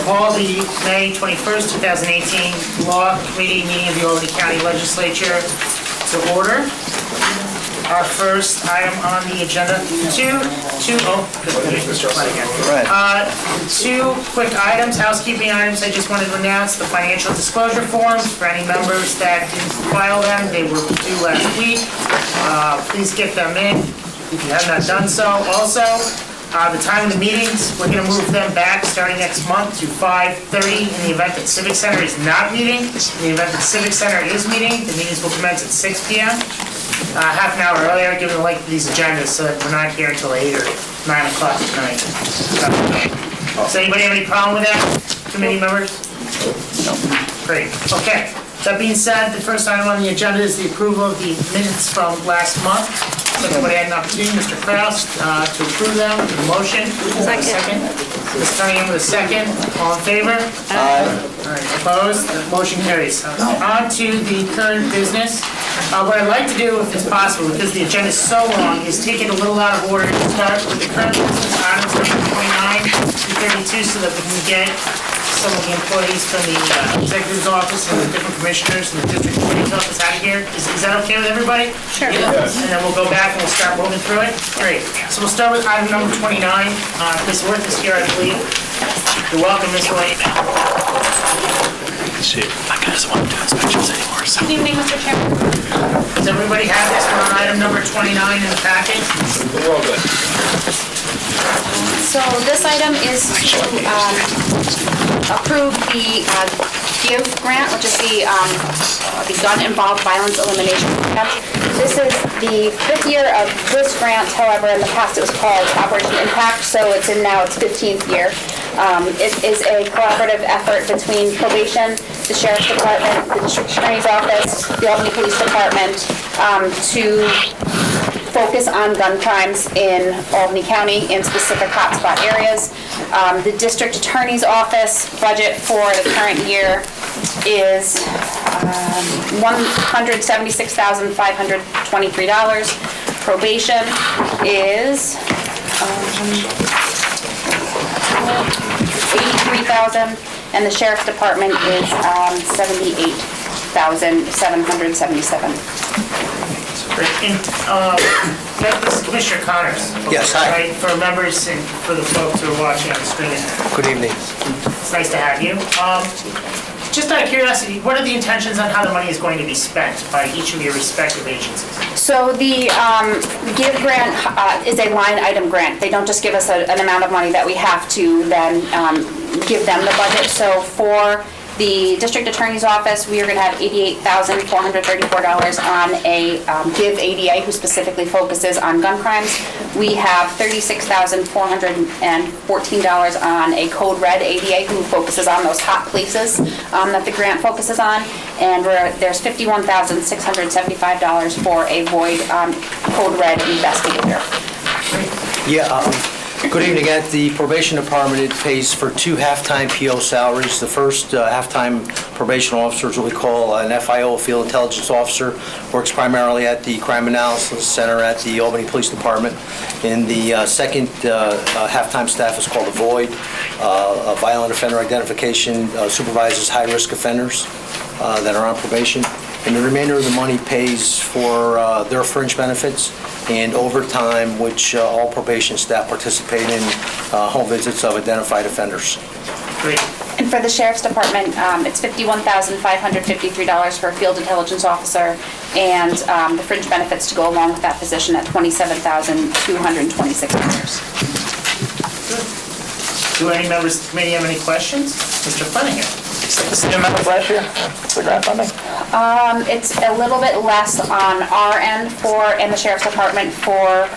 call the May 21st, 2018 Law Committee meeting of the Albany County Legislature to order. Our first item on the agenda, two quick items, housekeeping items. I just wanted to announce the financial disclosure forms for any members that didn't file them. They were due last week. Please get them in if you have not done so. Also, the time of the meetings, we're going to move them back starting next month to 5:30 in the event that Civic Center is not meeting. In the event that Civic Center is meeting, the meetings will commence at 6 p.m. Half an hour earlier, given the length of these agendas, so that we're not here until 8 or 9 o'clock tonight. Does anybody have any problem with that, committee members? No. Great, okay. That being said, the first item on the agenda is the approval of the minutes from last month. So everybody had an opportunity, Mr. Kraus, to approve them. Motion. Second. Ms. Cunningham with a second. All in favor? Aye. All right, opposed? The motion carries. On to the current business. What I'd like to do, if it's possible, because the agenda is so long, is take it a little out of order to start with the current business items number 29 and 32, so that we can get some of the employees from the executive's office and the different commissioners and the district attorney's office out of here. Is that okay with everybody? Sure. Yes. And then we'll go back and we'll start moving through it. Great. So we'll start with item number 29. Ms. Worth is here, I believe. You're welcome, Ms. White. Shit, my guy doesn't want to do inspections anymore, so. Good evening, Mr. Chairman. Does everybody have this one on item number 29 in the packet? We're all good. So this item is to approve the GIVE grant, which is the Gun-Involved Violence Elimination Grant. This is the 5th year of this grant. However, in the past it was called Operation Impact, so it's in now its 15th year. It is a collaborative effort between probation, the Sheriff's Department, the District Attorney's Office, the Albany Police Department, to focus on gun crimes in Albany County in specific hotspot areas. The District Attorney's Office budget for the current year is $176,523. Probation is $83,000, and the Sheriff's Department is $78,777. This is Commissioner Connors. Yes, hi. Right, for members and for the folks who are watching on the screen. Good evening. It's nice to have you. Just out of curiosity, what are the intentions on how the money is going to be spent by each of your respective agencies? So the GIVE grant is a line item grant. They don't just give us an amount of money that we have to then give them the budget. So for the District Attorney's Office, we are going to have $88,434 on a GIVE ADA who specifically focuses on gun crimes. We have $36,414 on a Code Red ADA who focuses on those hot places that the grant focuses on. And there's $51,675 for a Void Code Red investigator. Yeah, good evening. At the probation department, it pays for 2 half-time PO salaries. The first half-time probation officer is what we call an FIO, Field Intelligence Officer, works primarily at the Crime Analysis Center at the Albany Police Department. And the second half-time staff is called a Void, a violent offender identification, supervises high-risk offenders that are on probation. And the remainder of the money pays for their fringe benefits and overtime, which all probation staff participate in home visits of identified offenders. Great. And for the Sheriff's Department, it's $51,553 for a Field Intelligence Officer, and the fringe benefits to go along with that position at $27,226. Do any members of the committee have any questions? Mr. Flanagan. Same amount as last year, the grant funding? It's a little bit less on our end in the Sheriff's Department for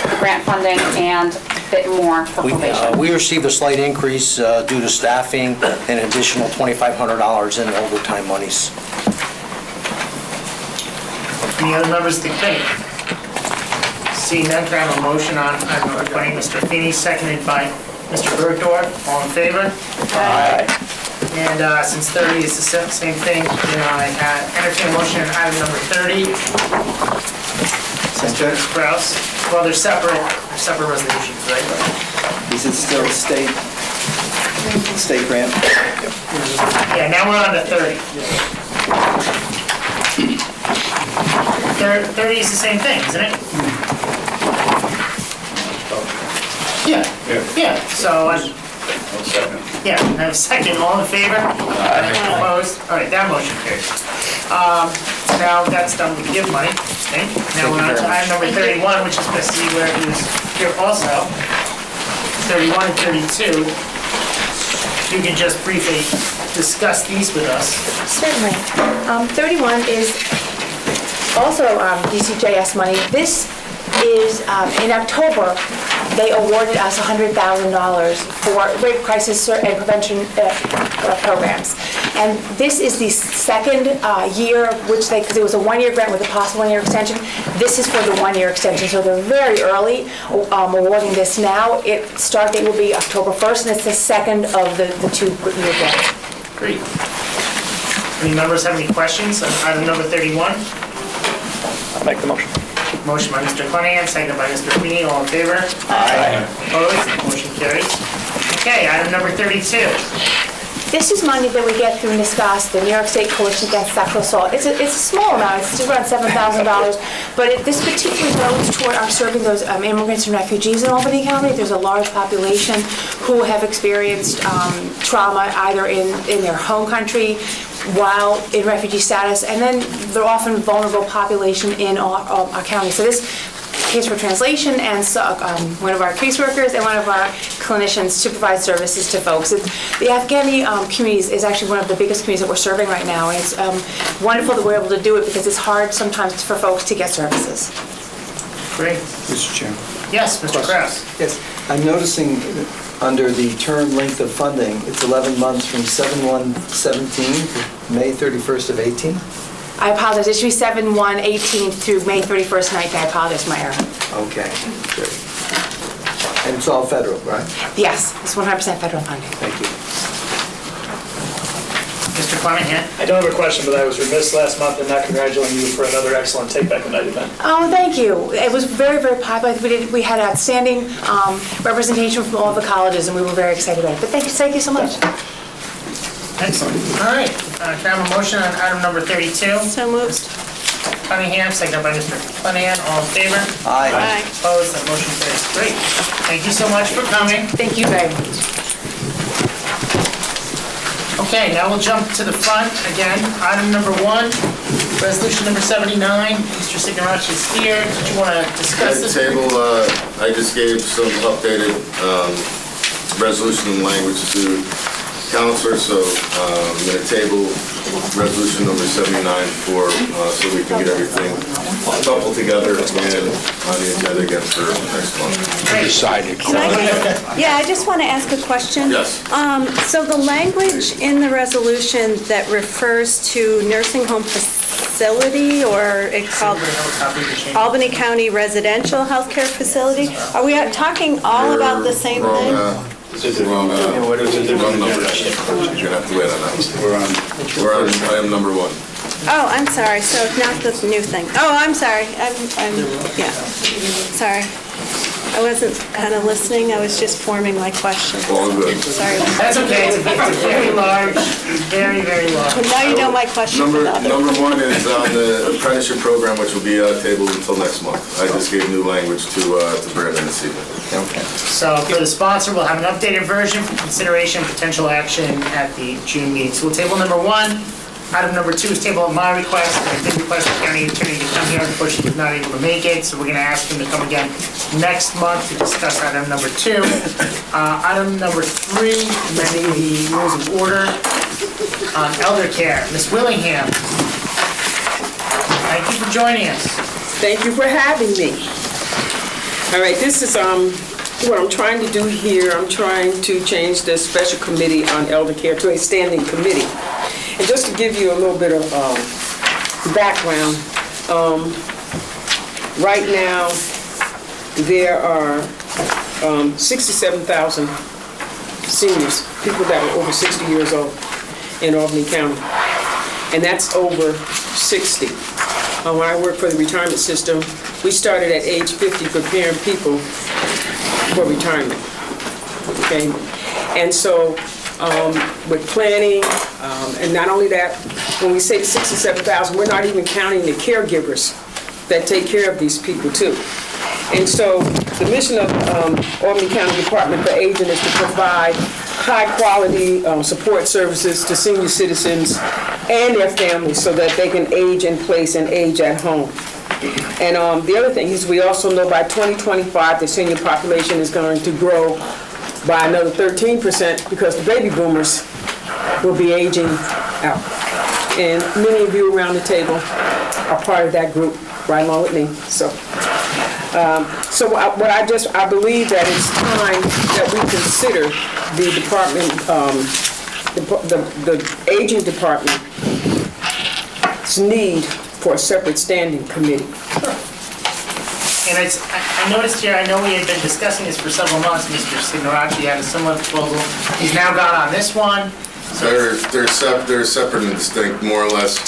the grant funding and a bit more for probation. We received a slight increase due to staffing and an additional $2,500 in overtime monies. Any other members of the committee? Seeing none, can I have a motion on item number 20? Mr. Feeney, seconded by Mr. Bergdorf. All in favor? Aye. And since 30 is the same thing, I entertain a motion on item number 30. Mr. Kraus. Well, they're separate resolutions, right? Is it still state State grant. Yeah, now we're on to 30. 30 is the same thing, isn't it? Yeah, so, yeah, I have a second, all in favor? Opposed? All right, that motion carries. Now that's done with give money, I think. Now we're on to item number 31, which is Ms. Ziegler, who's here also. 31 and 32. You can just briefly discuss these with us. Certainly. 31 is also DCJS money. This is, in October, they awarded us $100,000 for rape crisis and prevention programs. And this is the second year, which because it was a one-year grant with a possible one-year extension. This is for the one-year extension, so they're very early awarding this now. Start date will be October 1st, and it's the second of the 2-year grants. Great. Any members have any questions on item number 31? I'll make the motion. Motion by Mr. Cunningham, seconded by Mr. Feeney, all in favor? Aye. Opposed? Motion carries. Okay, item number 32. This is money that we get through NISCAS, the New York State Coalition Against Sexual Assault. It's a small amount, it's just around $7,000, but this particularly goes toward our serving those immigrants and refugees in Albany County. There's a large population who have experienced trauma either in their home country while in refugee status, and then they're often vulnerable population in our county. So this pays for translation and one of our caseworkers and one of our clinicians to provide services to folks. The Afghani community is actually one of the biggest communities that we're serving right now, and it's wonderful that we're able to do it because it's hard sometimes for folks to get services. Great. Mr. Chairman. Yes, Mr. Kraus. Yes, I'm noticing under the term length of funding, it's 11 months from 7/1/17 to May 31st of 18? I apologize, it should be 7/1/18 through May 31st, 19. I apologize for my error. Okay, great. And it's all federal, right? Yes, it's 100% federal funding. Thank you. Mr. Cunningham. I don't have a question, but I was remiss last month in not congratulating you for another excellent Take Back the Night event. Oh, thank you. It was very, very popular. We had outstanding representation from all the colleges, and we were very excited about it. But thank you so much. Excellent. All right, can I have a motion on item number 32? So moved. Cunningham, seconded by Mr. Cunningham, all in favor? Aye. Opposed? That motion carries. Great. Thank you so much for coming. Thank you very much. Okay, now we'll jump to the front again. Item number 1, resolution number 79. Mr. Signoracci is here. Did you want to discuss At this? the table, I just gave some updated resolution and language to counselors, so I'm going to table resolution number 79 so we can get everything coupled together and on the agenda again for next month. Yeah, I just want to ask a question. Yes. So the language in the resolution that refers to nursing home facility, or it's called Albany County Residential Healthcare Facility, are we talking all about the same thing? Wrong number. You're going to have to wait on that. We're on item number 1. Oh, I'm sorry, so it's not the new thing. Oh, I'm sorry, yeah, sorry. I wasn't kind of listening, I was just forming my question. All good. Sorry. That's okay. It's very large, very, very large. But now you know my question. Number about it. 1 is on the apprenticeship program, which will be tabled until next month. I just gave new language to Brandon this evening. So for the sponsor, we'll have an updated version for consideration, potential action at the June meeting. So we'll table number 1. Item number 2 is table at my request. I did request the county attorney to come here. Unfortunately, he was not able to make it, so we're going to ask him to come again next month to discuss item number 2. Item number 3, amending the rules of order on elder care. Ms. Willingham, thank you for joining us. Thank you for having me. All right, this is what I'm trying to do here. I'm trying to change the special committee on elder care to a standing committee. And just to give you a little bit of background, right now there are 67,000 seniors, people that are over 60 years old in Albany County, and that's over 60. When I worked for the retirement system, we started at age 50 preparing people for retirement. Okay, And so with planning, and not only that, when we say the 67,000, we're not even counting the caregivers that take care of these people too. And so the mission of Albany County Department for Aging is to provide high-quality support services to senior citizens and their families so that they can age in place and age at home. And the other thing is we also know by 2025 the senior population is going to grow by another 13% because the baby boomers will be aging out. And many of you around the table are part of that group right along with me. I believe that it's time that we consider the department, the aging department's need for a separate standing committee. And I noticed here, I know we had been discussing this for several months, Mr. Signorati had a similar proposal. He's now got on this one. They're separate and distinct, more or less.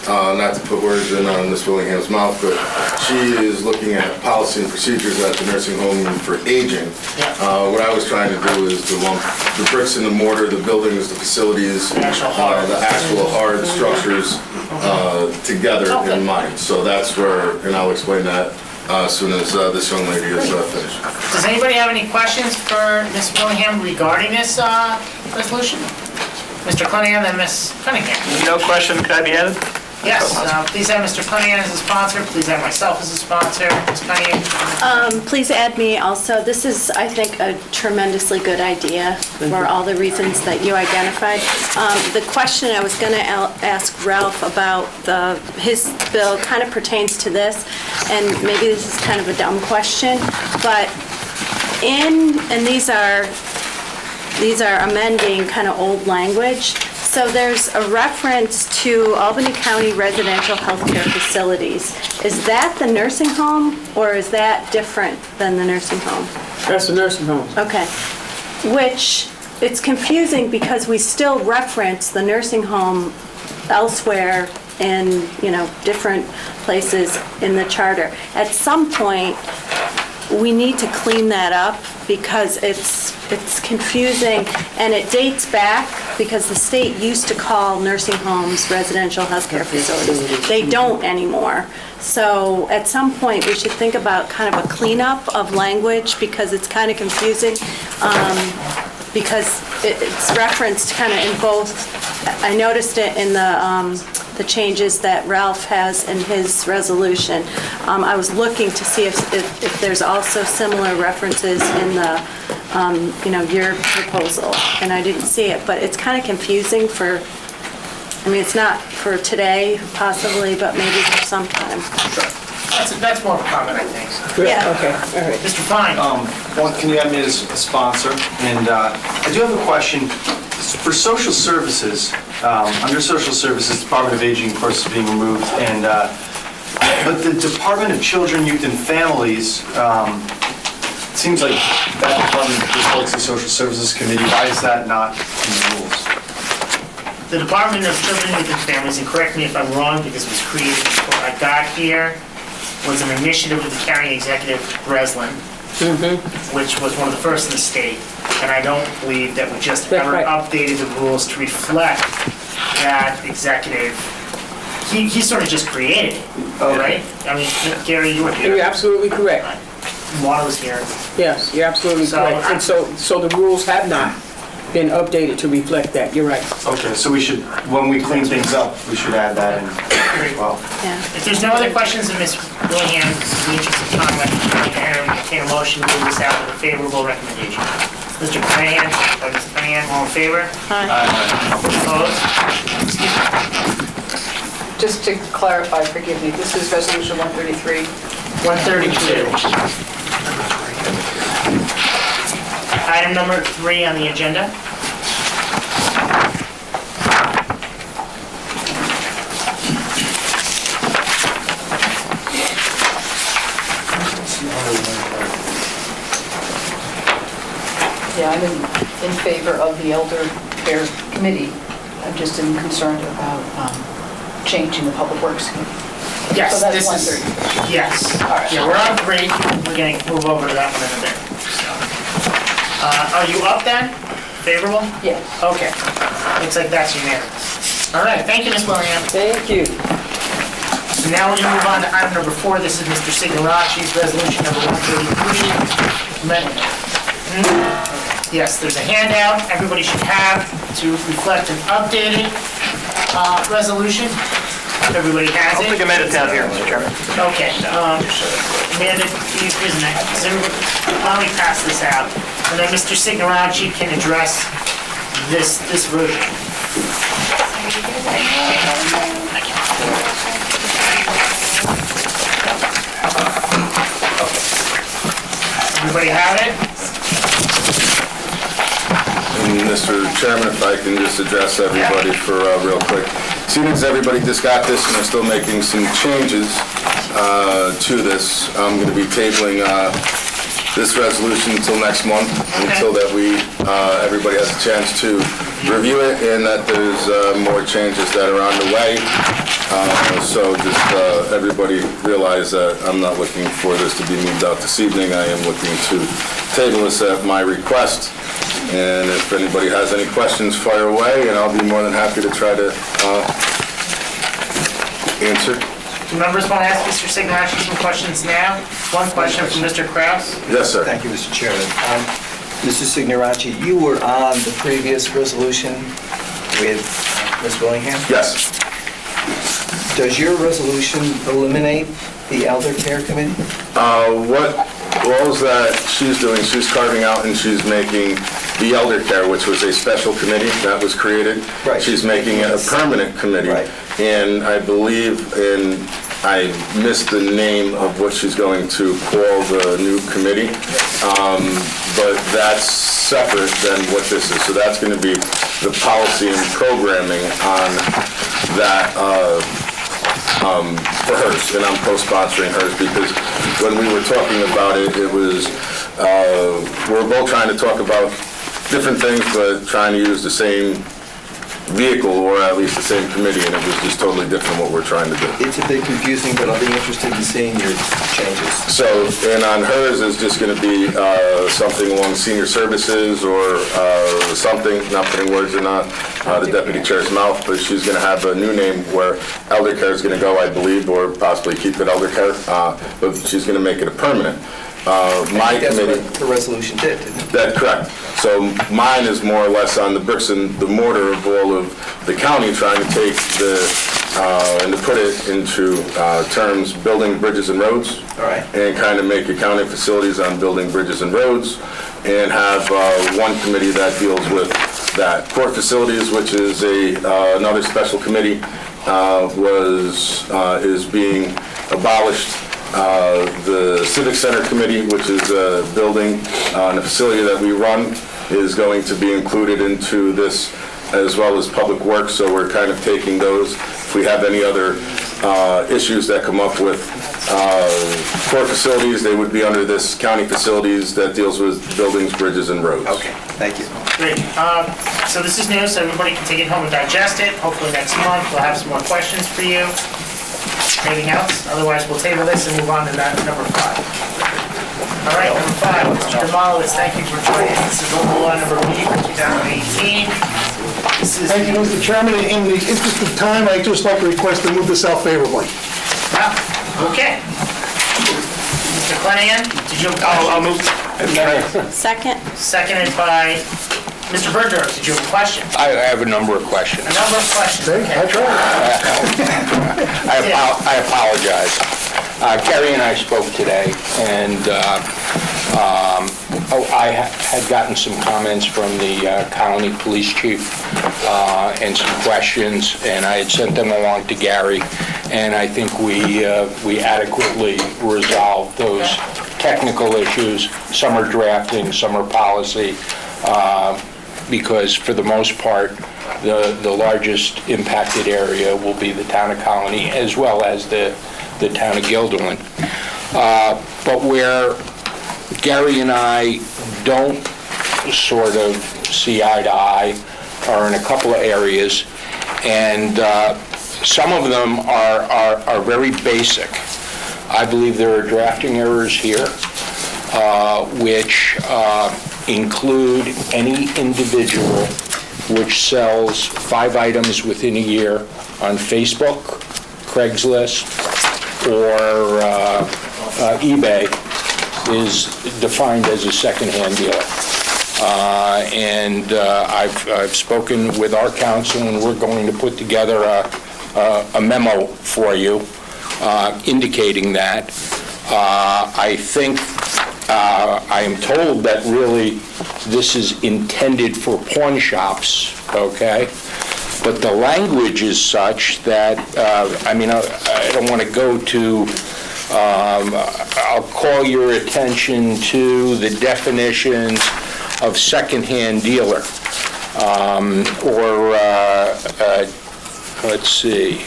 Not to put words in Ms. Willingham's mouth, but she is looking at policy and procedures at the nursing home for aging. What I was trying to do is to lump the bricks and the mortar, the buildings, the facilities, the actual hard structures together in mind. So that's where, and I'll explain that as soon as this young lady is finished. Does anybody have any questions for Ms. Willingham regarding this resolution? Mr. Cunningham and Ms. Cunningham. No question, could I be added? Yes, please have Mr. Cunningham as a sponsor, please have myself as a sponsor. Ms. Cunningham? Please add me also. This is, I think, a tremendously good idea for all the reasons that you identified. The question I was going to ask Ralph about his bill kind of pertains to this, and maybe this is kind of a dumb question, but and these are amending kind of old language. So there's a reference to Albany County residential healthcare facilities. Is that the nursing home, or is that different than the nursing home? That's the nursing home. Okay. Which, it's confusing because we still reference the nursing home elsewhere in, different places in the charter. At some point, we need to clean that up because it's confusing, and it dates back because the state used to call nursing homes residential healthcare facilities. They don't anymore. So at some point, we should think about kind of a cleanup of language because it's kind of confusing, because it's referenced kind of in both. I noticed it in the changes that Ralph has in his resolution. I was looking to see if there's also similar references in the, your proposal, and I didn't see it, but it's kind of confusing it's not for today possibly, but maybe for some time. That's more of a comment, I think. Yeah. Okay, all right. Mr. Fine? Can you add me as a sponsor? And I do have a question. For social services, under social services, Department of Aging, of course, is being removed, and but the Department of Children, Youth, and Families, it seems like that department reports to the Social Services Committee. Why is that not in the rules? The Department of Children, Youth, and Families, and correct me if I'm wrong, because it was created before I got here, was an initiative of the county executive, Breslin, which was one of the first in the state. And I don't believe that we just ever updated the rules to reflect that executive. He sort of just created it, right? I mean, Gary, you were here. You're absolutely correct. Juana was here. Yes, you're absolutely correct. And so the rules have not been updated to reflect that. You're right. Okay, so we should, when we clean things up, we should add that in as well. Yeah. If there's no other questions of Ms. Willingham, in the interest of time, I'd like to entertain a motion to move this out with a favorable recommendation. Mr. Cunningham, Mr. Cunningham, all in favor? Opposed? Excuse me. Just to clarify, forgive me, this is Resolution 133. 132. Item number 3 on the agenda. Yeah, I'm in favor of the Elder Care Committee. I'm just concerned about changing the Public Works Committee. Yes, So that's this 130. is, yes. All right. Yeah, we're on 3. We're going to move over to that one in a bit. So, are you up then? favorable? Yes. Okay. Looks like that's unanimous. All right, thank you, Ms. Williams. Thank you. So now we're going to move on to item number 4. This is Mr. Signoracci's resolution number 133. Amendment. Yes, there's a handout everybody should have to reflect an updated resolution. Everybody has I don't think it? I made it down here, Mr. Chairman. Okay, Amanda, isn't that, why don't we pass this out? And then Mr. Signoracci can address this version. Everybody have it? And Mr. Chairman, if I can just address everybody for real quick. Seeing as everybody just got this and are still making some changes to this, I'm going to be tabling this resolution until next month, until that everybody has a chance to review it and that there's more changes that are on the way. So just everybody realize that I'm not looking for this to be moved out this evening. I am looking to table this at my request. And if anybody has any questions, fire away, and I'll be more than happy to try to answer. Do members want to ask Mr. Signoracci some questions now? One question from Mr. Kraus. Yes, sir. Thank you, Mr. Chairman. Mr. Signoracci, you were on the previous resolution with Ms. Willingham? Yes. Does your resolution eliminate the Elder Care Committee? What that she's doing, she's carving out and she's making the Elder Care, which was a special committee that was created. Right. She's making it a permanent committee. Right. And I believe, and I missed the name of what she's going to call the new committee, but that's separate than what this is. So that's going to be the policy and programming on that for hers, and I'm co-sponsoring hers because when we were talking about it, it was, we're both trying to talk about different things, but trying to use the same vehicle, or at least the same committee, and it was just totally different what we're trying to do. It's a bit confusing, but I'll be interested in seeing your changes. So, and on hers is just going to be something along senior services or something, not putting words in the deputy chair's mouth, but she's going to have a new name where Elder Care is going to go, I believe, or possibly keep it Elder Care, but she's going to make it a permanent. My That's committee. what the resolution did, didn't it? That's correct. So mine is more or less on the bricks and the mortar of all of the county, trying to take and to put it into terms, building bridges and roads. All right. And kind of make accounting facilities on building bridges and roads, and have one committee that deals with that. Court facilities, which is another special committee, is being abolished. The Civic Center Committee, which is a building and a facility that we run, is going to be included into this, as well as Public Works, so we're kind of taking those. If we have any other issues that come up with court facilities, they would be under this county facilities that deals with buildings, bridges, and roads. Okay, thank you. Great. So this is new, so everybody can take it home and digest it. Hopefully next month we'll have some more questions for you. Anything else? Otherwise, we'll table this and move on to that number 5. All right, number 5, Mr. Demolis, thank you for joining us. This is local law number B for 2018. Thank you, Mr. Chairman. In the interest of time, I'd just like to request to move this out favorably. Okay. Mr. Flanagan, did you have a question? I'll move. Second. Seconded by Mr. Bergdorf, did you have a question? I have a number of questions. A number of questions. See, I tried. I apologize. Gary and I spoke today, and I had gotten some comments from the county police chief and some questions, and I had sent them along to Gary, and I think we adequately resolved those technical issues. Some are drafting, some are policy, because for the most part, the largest impacted area will be the town of Colony as well as the town of Guilderland. But where Gary and I don't sort of see eye to eye are in a couple of areas, and some of them are very basic. I believe there are drafting errors here, which include any individual which sells 5 items within a year on Facebook, Craigslist, or eBay is defined as a secondhand dealer. And I've spoken with our counsel, and we're going to put together a memo for you indicating that. I think, I am told that really this is intended for pawn shops, okay? But the language is such that, I don't want to go to, I'll call your attention to the definitions of secondhand dealer. Let's see,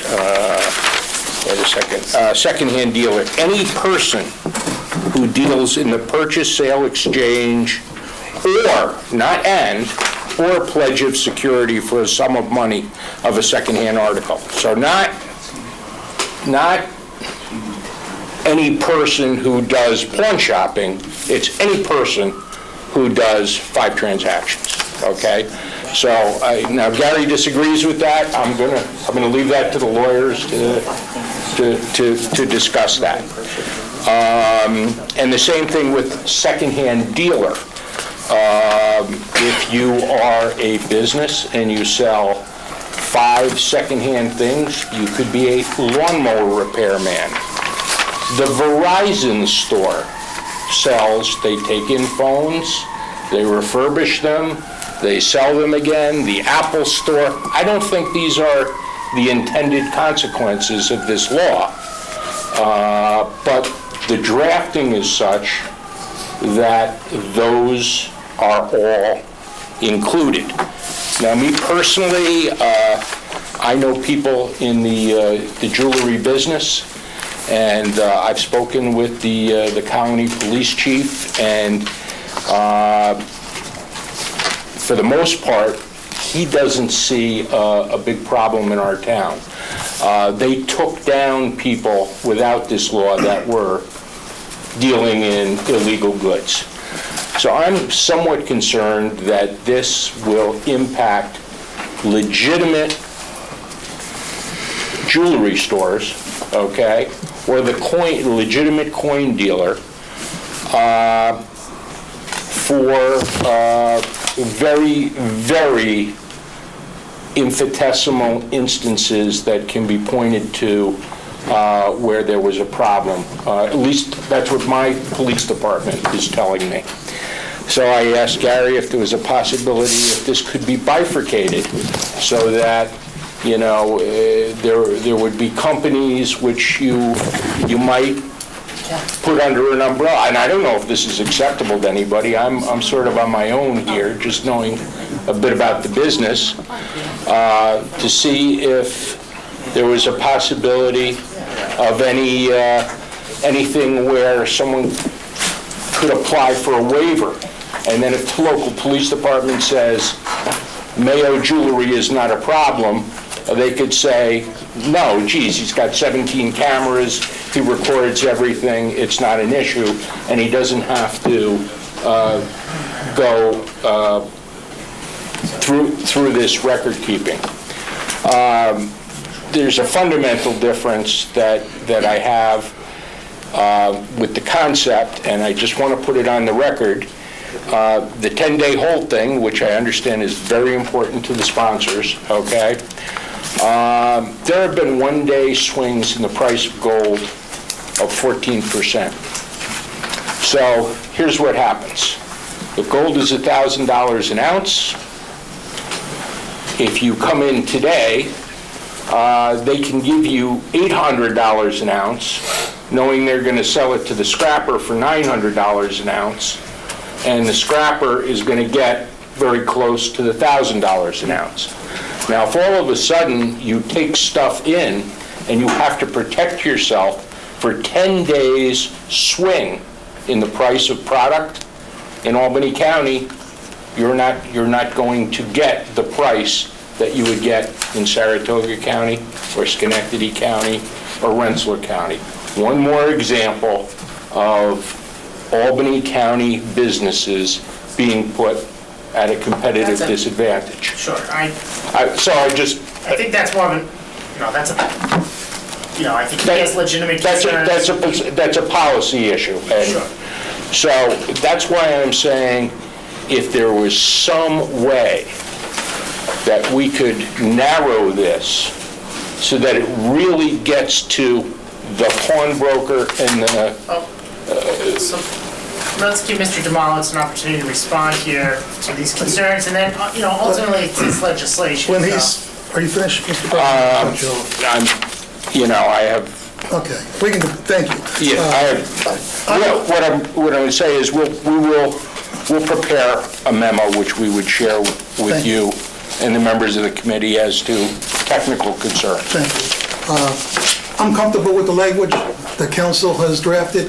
wait a second. Secondhand dealer, any person who deals in the purchase, sale, exchange, or, not and, or pledge of security for a sum of money of a secondhand article. So not any person who does pawn shopping, it's any person who does 5 transactions, okay? So, now Gary disagrees with that. I'm gonna leave that to the lawyers to discuss that. And the same thing with secondhand dealer. If you are a business and you sell 5 secondhand things, you could be a lawnmower repairman. The Verizon store sells, they take in phones, they refurbish them, they sell them again. The Apple store, I don't think these are the intended consequences of this law. But the drafting is such that those are all included. Now, me personally, I know people in the jewelry business, and I've spoken with the county police chief, and for the most part, he doesn't see a big problem in our town. They took down people without this law that were dealing in illegal goods. So I'm somewhat concerned that this will impact legitimate jewelry stores, okay, or the legitimate coin dealer for very, very infinitesimal instances that can be pointed to where there was a problem. At least that's what my police department is telling me. So I asked Gary if there was a possibility if this could be bifurcated so that, you know, there would be companies which you might put under an umbrella. And I don't know if this is acceptable to anybody. I'm sort of on my own here, just knowing a bit about the business, to see if there was a possibility of anything where someone could apply for a waiver. And then if the local police department says Mayo jewelry is not a problem, they could say, no, geez, he's got 17 cameras, he records everything, it's not an issue, and he doesn't have to go through this record keeping. There's a fundamental difference that I have with the concept, and I just want to put it on the record. The 10-day hold thing, which I understand is very important to the sponsors, okay? There have been one-day swings in the price of gold of 14%. So here's what happens. If gold is $1,000 an ounce, if you come in today, they can give you $800 an ounce, knowing they're going to sell it to the scrapper for $900 an ounce, and the scrapper is going to get very close to the $1,000 an ounce. Now, if all of a sudden you take stuff in and you have to protect yourself for 10 days swing in the price of product in Albany County, you're not going to get the price that you would get in Saratoga County or Schenectady County or Rensselaer County. One more example of Albany County businesses being put at a competitive That's it. disadvantage. Sure, I I think that's more of an, that's a, I think he has legitimate concerns. That's a policy issue. And Sure. so that's why I'm saying if there was some way that we could narrow this so that it really gets to the pawnbroker and the... So let's give Mr. Demolis an opportunity to respond here to these concerns, and then, ultimately, it's his legislation. When so. are you finished, Mr. President? I have... Okay, we can, thank you. What I'm going to say is we'll prepare a memo which we would share with you and the members of the committee as to technical concerns. Thank you. I'm comfortable with the language the council has drafted.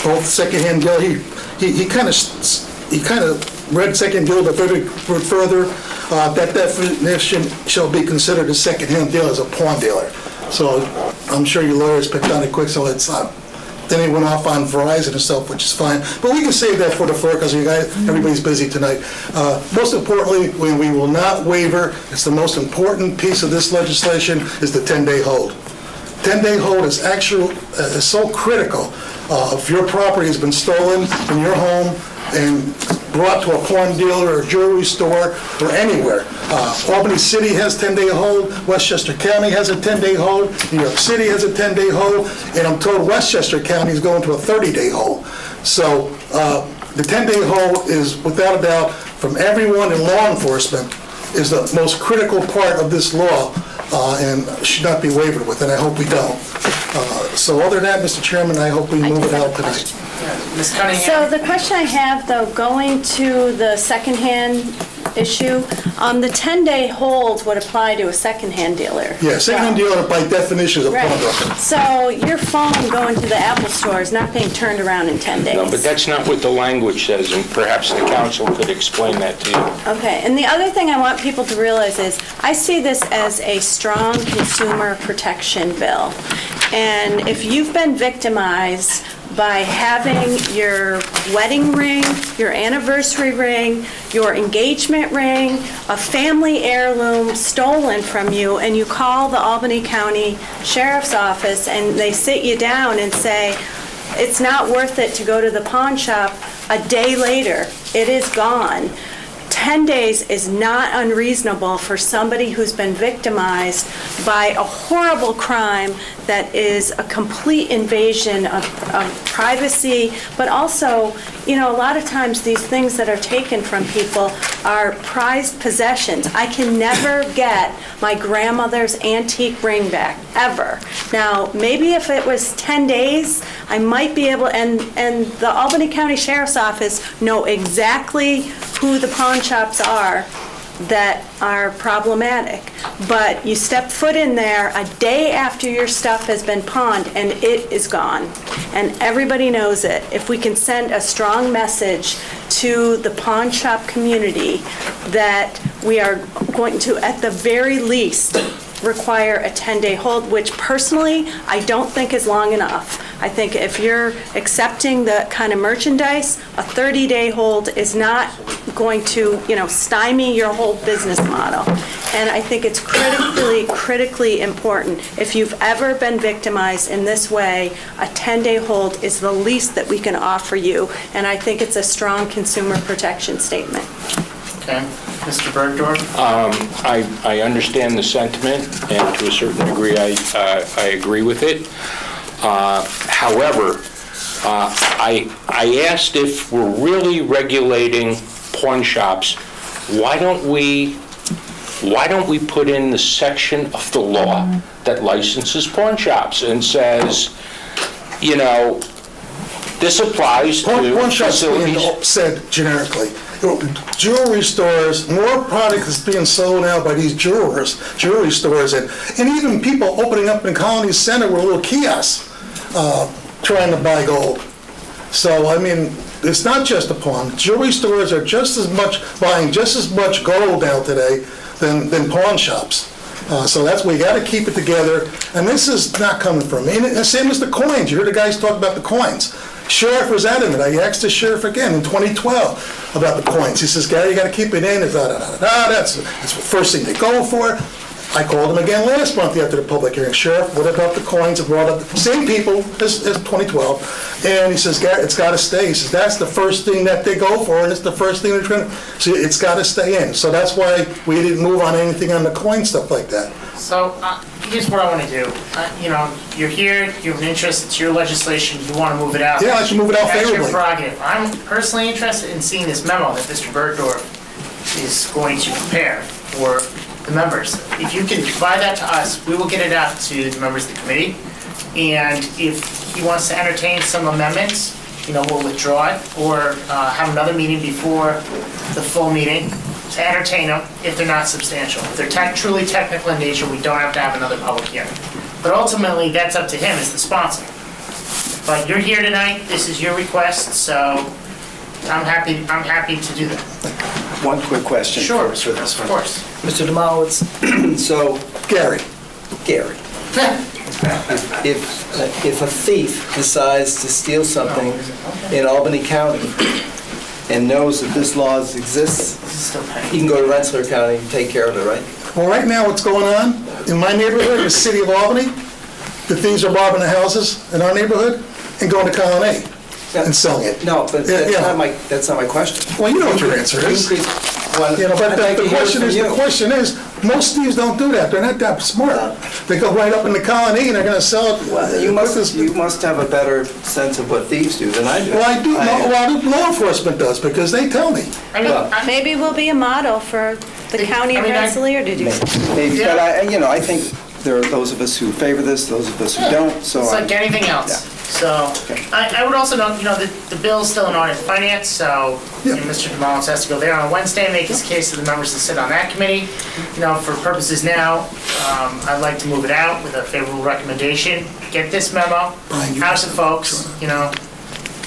Both secondhand deal, he kind of read second deal, but further, that definition shall be considered a secondhand deal as a pawn dealer. So I'm sure your lawyers picked on it quick, so it's not. Then he went off on Verizon and stuff, which is fine. But we can save that for the floor because everybody's busy tonight. Most importantly, we will not waiver. It's the most important piece of this legislation is the 10-day hold. 10-day hold is is so critical. If your property has been stolen in your home and brought to a pawn dealer or jewelry store or anywhere. Albany City has 10-day hold, Westchester County has a 10-day hold, New York City has a 10-day hold, and I'm told Westchester County is going to a 30-day hold. So the 10-day hold is, without a doubt, from everyone in law enforcement, is the most critical part of this law and should not be wavered with, and I hope we don't. So other than that, Mr. Chairman, I hope we move it out tonight. Ms. Cunningham? So the question I have, though, going to the secondhand issue, the 10-day hold would apply to a secondhand dealer. Yeah, secondhand dealer by definition is a pawnbroker. Right. So your phone going to the Apple store is not being turned around in 10 days. No, but that's not what the language says, and perhaps the council could explain that to you. Okay, and the other thing I want people to realize is, I see this as a strong consumer protection bill. And if you've been victimized by having your wedding ring, your anniversary ring, your engagement ring, a family heirloom stolen from you, and you call the Albany County Sheriff's Office and they sit you down and say, it's not worth it to go to the pawn shop, a day later, it is gone. 10 days is not unreasonable for somebody who's been victimized by a horrible crime that is a complete invasion of privacy, but also, a lot of times these things that are taken from people are prized possessions. I can never get my grandmother's antique ring back, ever. Now, maybe if it was 10 days, I might be able, and the Albany County Sheriff's Office know exactly who the pawn shops are that are problematic. But you step foot in there a day after your stuff has been pawned and it is gone. And everybody knows it. If we can send a strong message to the pawn shop community that we are going to, at the very least, require a 10-day hold, which personally, I don't think is long enough. I think if you're accepting the kind of merchandise, a 30-day hold is not going to, stymie your whole business model. And I think it's critically important. If you've ever been victimized in this way, a 10-day hold is the least that we can offer you. And I think it's a strong consumer protection statement. Okay. Mr. Bergdorf? I understand the sentiment, and to a certain degree, I agree with it. However, I asked if we're really regulating pawn shops, why don't we put in the section of the law that licenses pawn shops and says, this applies to Pawn shops being facilities. said generically. Jewelry stores, more product is being sold now by these jewelry stores, and even people opening up in Colony Center with little kiosks trying to buy gold. So, it's not just a pawn. Jewelry stores are buying just as much gold now today than pawn shops. So we got to keep it together, and this is not coming from me. And the same as the coins. You heard the guys talk about the coins. Sheriff was adamant. I asked the sheriff again in 2012 about the coins. He says, Gary, you gotta keep it in, that's the first thing they go for. I called him again last month after the public hearing. Sheriff, what about the coins? I brought up the same people as 2012. And he says, Gary, it's gotta stay. He says, that's the first thing that they go for, and it's the first thing they're trying to, so it's gotta stay in. So that's why we didn't move on anything on the coin stuff like that. So, here's what I want to do. You know, you're here, you have an interest, it's your legislation, you want to move it out. Yeah, I should move it out That's favorably. your prerogative. I'm personally interested in seeing this memo that Mr. Bergdorf is going to prepare for the members. If you can provide that to us, we will get it out to the members of the committee. And if he wants to entertain some amendments, you know, we'll withdraw it or have another meeting before the full meeting to entertain them if they're not substantial. If they're truly technical in nature, we don't have to have another public hearing. But ultimately, that's up to him as the sponsor. But you're here tonight, this is your request, so I'm happy to do that. One quick question. Sure, for this of one. course. Mr. Demowitz, so Gary, if a thief decides to steal something in Albany County and knows that this law exists, he can go to Rensselaer County and take care of it, right? Well, right now, what's going on in my neighborhood, in the city of Albany, the thieves are robbing the houses in our neighborhood and going to Colony and selling it. No, but that's not my question. Well, you know what your answer is. You know, but the question is, most thieves don't do that. They're not that smart. They go right up in the Colony and they're gonna sell it. Well, you must have a better sense of what thieves do than I do. Well, I do, law enforcement does, because they tell me. Maybe we'll be a model for the county of Rensselaer to do. Maybe, but I think there are those of us who favor this, those of us who don't, so. It's like anything else. So, I would also note, you know, the bill's still in audit and finance, so you know, Mr. Demowitz has to go there on Wednesday, make his case to the members that sit on that committee. You know, for purposes now, I'd like to move it out with a favorable recommendation. Get this memo out to folks, you know,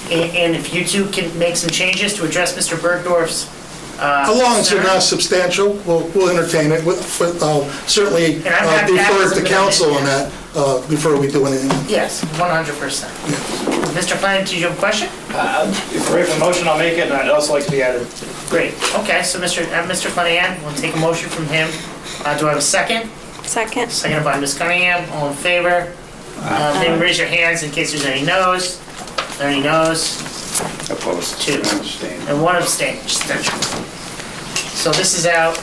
and if you two can make some changes to address Mr. Bergdorf's As long as they're not substantial, we'll entertain it. I'll certainly And I'm happy to have defer this to council on that before we do anything. Yes, 100%. Mr. Flanagan, did you have a question? If we're for motion, I'll make it, and I'd also like to be added. Great, okay, so Mr. Flanagan, we'll take a motion from him. Do I have a second? Second. Seconded by Ms. Cunningham, all in favor? Maybe raise your hands in case there's any no's. Are there any no's? Opposed. 2. And 1 abstention. So this is out,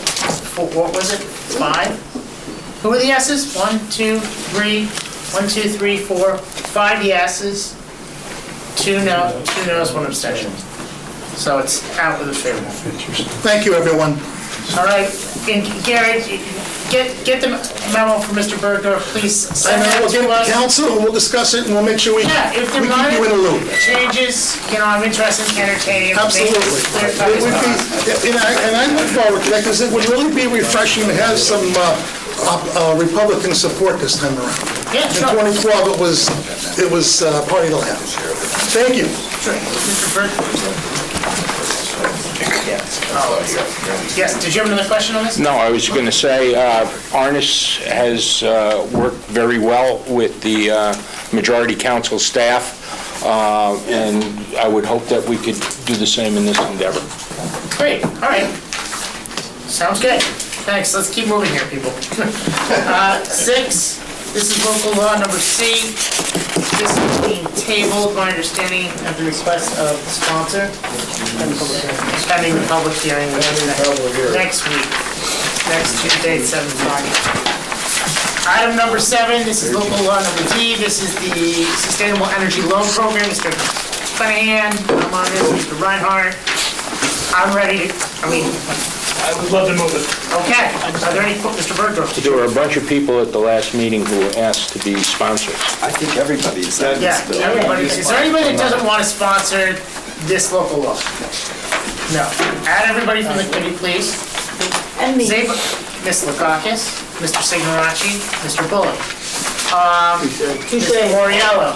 what was it, 5? Who are the yeses? 1, 2, 3, 1, 2, 3, 4, 5 yeses, 2 no's, 1 abstention. So it's out with a favorable. Thank you, everyone. All right, and Gary, get the memo from Mr. Bergdorf, please And send then that we'll to get us. to council and we'll discuss it and we'll make sure we Yeah, if keep there you in the loop. are changes, you know, I'm interested in entertaining. Absolutely. It would be, and I look forward to that, because it would really be refreshing to have some Republican support this time around. Yeah, sure. In 2012, it was party to have. Thank you. Mr. Bergdorf? Yes, did you have another question on this? No, I was going to say, Arnis has worked very well with the majority council staff, and I would hope that we could do the same in this endeavor. Great, all right. Sounds good. Thanks, let's keep moving here, people. 6, this is local law number C. This is being tabled, my understanding, at the request of the sponsor. Pending the public hearing, which is next week, next Tuesday at 7:00. Item number 7, this is local law number D. This is the Sustainable Energy Loan Program. Mr. Flanagan, I'm on this, Mr. Reinhardt. I'm ready to, I would love to move it. okay. Are there any, Mr. Bergdorf? There were a bunch of people at the last meeting who were asked to be sponsors. I think everybody is. Yeah, everybody. Is there anybody that doesn't want to sponsor this local law? No. Add everybody from the committee, please. And me. Ms. Lukakis, Mr. Signorachi, Mr. Bullock. Mr. Moriello,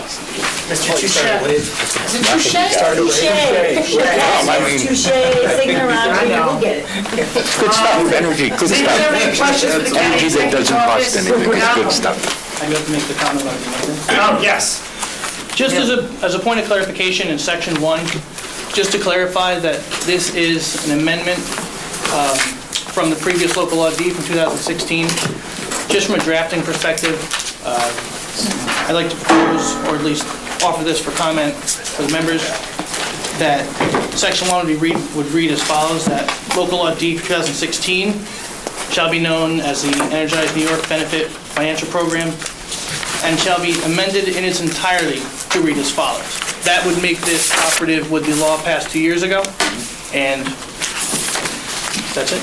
Mr. Touche. Is it Touche? Touche, Signorati, we'll get it. Good stuff, energy, good Does anyone have any questions for the county Energy that doesn't cost executive anything, it's office? good stuff. I have to make the comment on the Oh, yes. Just as a point of clarification in section 1, just to clarify that this is an amendment from the previous local law D from 2016. Just from a drafting perspective, I'd like to propose, or at least offer this for comment for the members, that section 1 would read as follows, that local law D for 2016 shall be known as the Energize New York Benefit Financial Program and shall be amended in its entirety to read as follows. That would make this operative with the law passed 2 years ago, and that's it.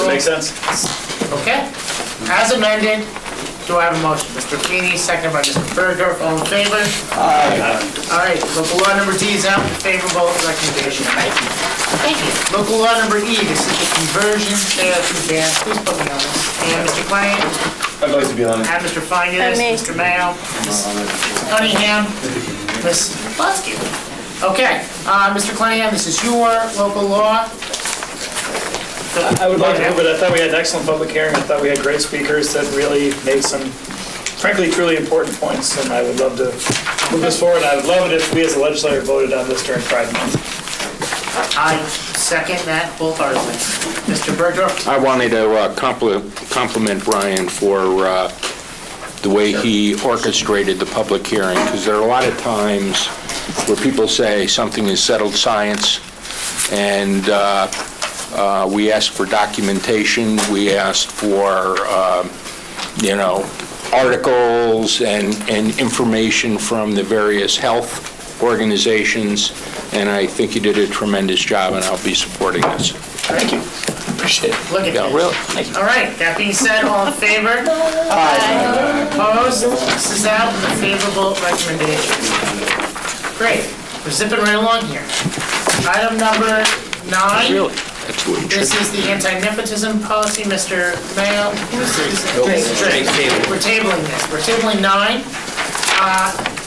Makes sense. Okay. As amended, do I have a motion? Mr. Feeney, seconded by Mr. Bergdorf, all in favor? Aye. All right, local law number D is out, favorable recommendation. Thank you. Local law number E, this is the conversion to ban. Please put me on this. And Mr. Klein, I'd like to be on it. and Mr. Finance, Mr. Mayo, Ms. Cunningham, Ms. Butsky. Okay, Mr. Cunningham, this is your local law. I would like to move it. I thought we had an excellent public hearing. I thought we had great speakers that really made some, frankly, truly important points, and I would love to move this forward. I would love it if we as a legislature voted on this during Pride Month. I second that wholeheartedly. Mr. Bergdorf? I wanted to compliment Brian for the way he orchestrated the public hearing, because there are a lot of times where people say something is settled science, and we asked for documentation, we asked for, articles and information from the various health organizations, and I think you did a tremendous job, and I'll be supporting this. Thank you. Appreciate it. Look at Yeah, this. really. Thank you. All right, that being said, all in favor? Aye. Opposed? This is out with a favorable recommendation. Great, we're zipping right along here. Item number 9. Really? That's what it This should is the anti-nepotism policy, Mr. Mayo. We're tabling this. We're tabling 9.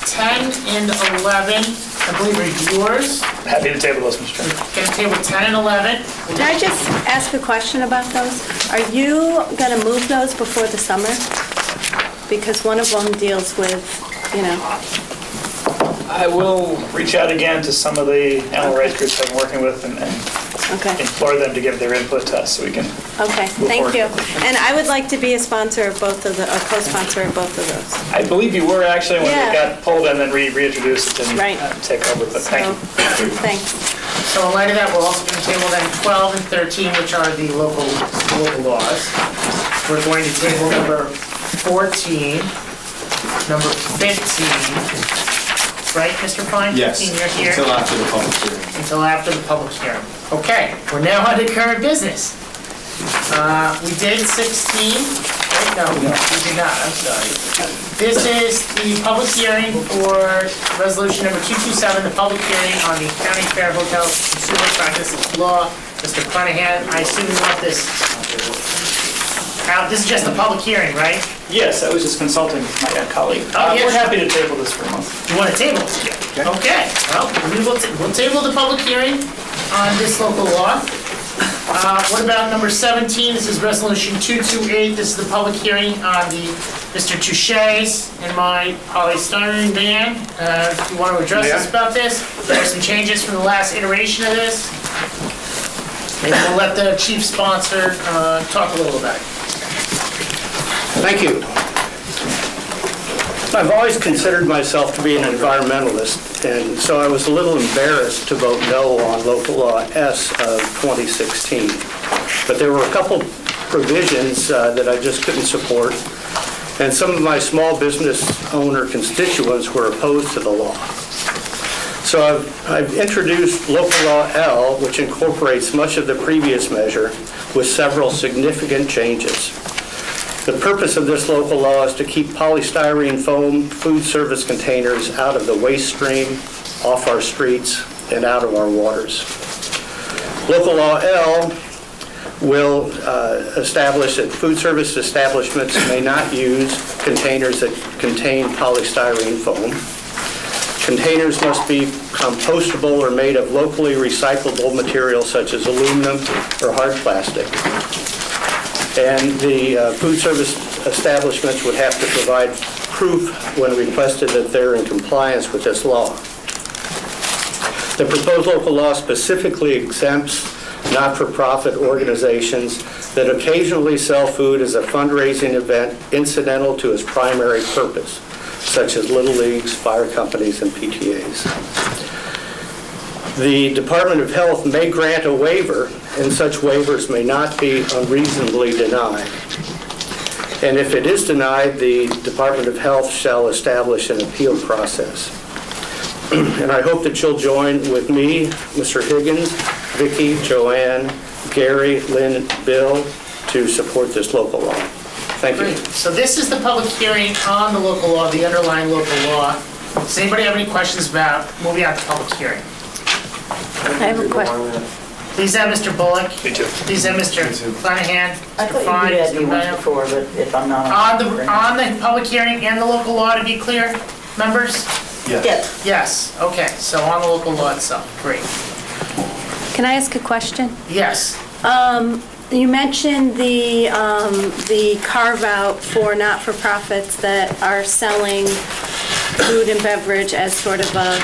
10 and 11, I believe are yours. Happy to table those, Mr. Chairman. Gonna table 10 and 11. Can I just ask a question about those? Are you going to move those before the summer? Because one of them deals with, I will reach out again to some of the animal rights groups I'm working with and Okay, implore them to give their input to us so we can. okay, thank you. And I would like to be a sponsor of both of a co-sponsor of both of those. I believe you were actually when Yeah. we got pulled and then reintroduced and Right. take over, but thank you. So, thanks. So in light of that, we're also going to table then 12 and 13, which are the local laws. We're going to table number 14, number 15, right, Mr. Fine? Yes, 15, you're here? until after the public hearing. Until after the public hearing. Okay, we're now on to current business. We did 16, right? No, we did not, I'm sorry. This is the public hearing for resolution number 227, the public hearing on the County Fair Hotel Consumer Practices Law. Mr. Cunningham, I assume you want this. This is just a public hearing, right? Yes, I was just consulting with my colleague. Oh, yes. We're happy to table this for a month. You want to table it? Okay, well, we'll table the public hearing on this local law. What about number 17? This is resolution 228. This is the public hearing on the Mr. Touche's and my polystyrene ban. If you want to address us about this, there are some changes from the last iteration of this. Maybe we'll let the chief sponsor talk a little about it. Thank you. I've always considered myself to be an environmentalist, and so I was a little embarrassed to vote no on local law S of 2016. But there were a couple provisions that I just couldn't support, and some of my small business owner constituents were opposed to the law. So I've introduced local law L, which incorporates much of the previous measure with several significant changes. The purpose of this local law is to keep polystyrene foam food service containers out of the waste stream, off our streets, and out of our waters. Local law L will establish that food service establishments may not use containers that contain polystyrene foam. Containers must be compostable or made of locally recyclable materials such as aluminum or hard plastic. And the food service establishments would have to provide proof when requested that they're in compliance with this law. The proposed local law specifically exempts not-for-profit organizations that occasionally sell food as a fundraising event incidental to its primary purpose, such as Little Leagues, fire companies, and PTAs. The Department of Health may grant a waiver, and such waivers may not be unreasonably denied. And if it is denied, the Department of Health shall establish an appeal process. And I hope that you'll join with me, Mr. Higgins, Vicki, Joanne, Gary, Lynn, Bill, to support this local law. Thank you. Great. So this is the public hearing on the local law, the underlying local law. Does anybody have any questions about moving on to public hearing? I have a question. Please have Mr. Bullock. Me too. Please have Mr. Flanahan. I Mr. thought Fine, you did Mr. me once Bennett. before, but if I'm not On the public hearing and the local law, to be clear, members? Yes. Yes, okay, so on the local law itself, great. Can I ask a question? Yes, You mentioned the carve-out for not-for-profits that are selling food and beverage as sort of a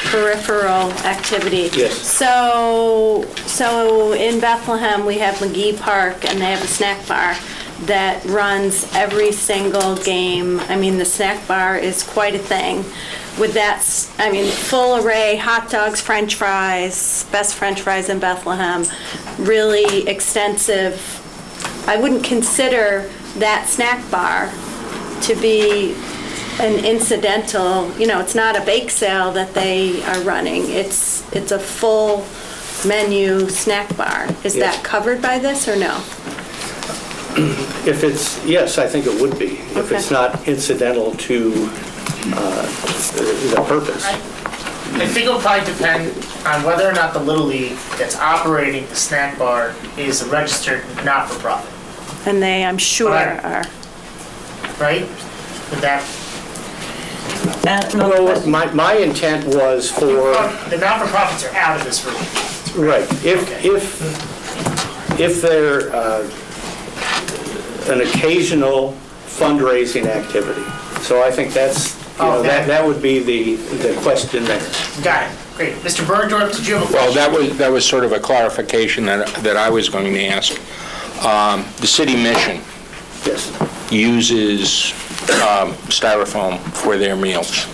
peripheral activity. Yes. So in Bethlehem, we have McGee Park, and they have a snack bar that runs every single game. I mean, the snack bar is quite a thing. With that, full array, hot dogs, french fries, best french fries in Bethlehem, really extensive. I wouldn't consider that snack bar to be an incidental, it's not a bake sale that they are running. It's a full menu snack bar. Is that covered by this or no? If it's, yes, I think it would be, if it's not incidental to the purpose. I think it'll probably depend on whether or not the Little League that's operating the snack bar is a registered not-for-profit, And they, I'm sure, Right. are. right? With that, Well, my intent was for, the not-for-profits are out of this room. right, if they're an occasional fundraising activity. So I think that's, that would be the question there. Got it, great. Mr. Bergdorf, did you have a Well, question? that was sort of a clarification that I was going to ask. The city mission Yes. uses styrofoam for their meals,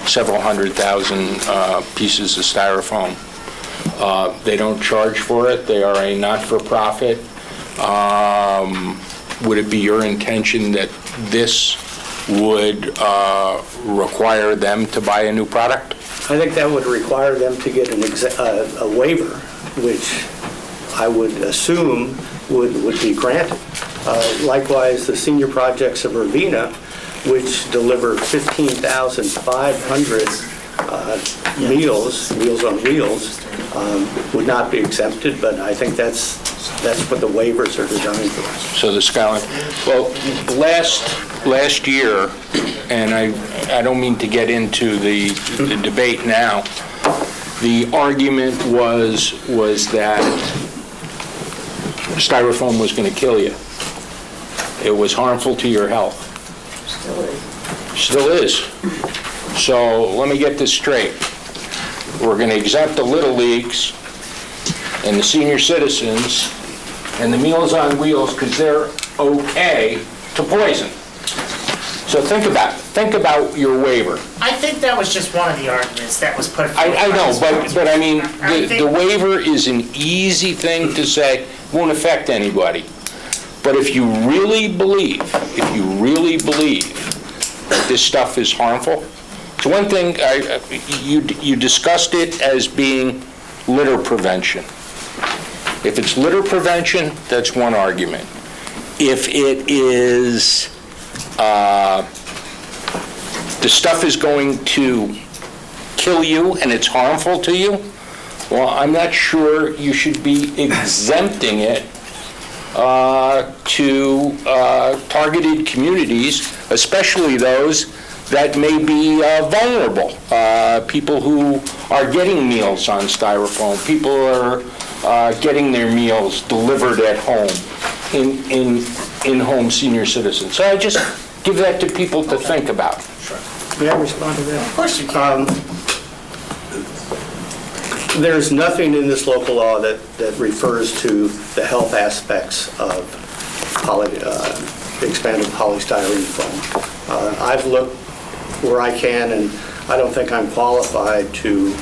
several 100,000 pieces of styrofoam. They don't charge for it. They are a not-for-profit. Would it be your intention that this would require them to buy a new product? I think that would require them to get a waiver, which I would assume would be granted. Likewise, the senior projects of Urbana, which deliver 15,500 meals on wheels, would not be exempted, but I think that's what the waivers are designed for. So the Skyline, well, last year, and I don't mean to get into the debate now, the argument was that styrofoam was going to kill you. It was harmful to your health. Still is. So let me get this straight. We're going to exempt the Little Leagues and the senior citizens and the Meals on Wheels because they're okay to poison. So think about your waiver. I think that was just one of the arguments that was put forward. I know, but I mean, I think- the waiver is an easy thing to say, won't affect anybody. But if you really believe that this stuff is harmful, so one thing, you discussed it as being litter prevention. If it's litter prevention, that's one argument. If it is, the stuff is going to kill you and it's harmful to you, well, I'm not sure you should be exempting it to targeted communities, especially those that may be vulnerable. People who are getting meals on styrofoam, people are getting their meals delivered at home, in-home senior citizens. So give that to people to think about. May I respond to that? Of course you can. There's nothing in this local law that refers to the health aspects of expanded polystyrene foam. I've looked where I can, and I don't think I'm qualified to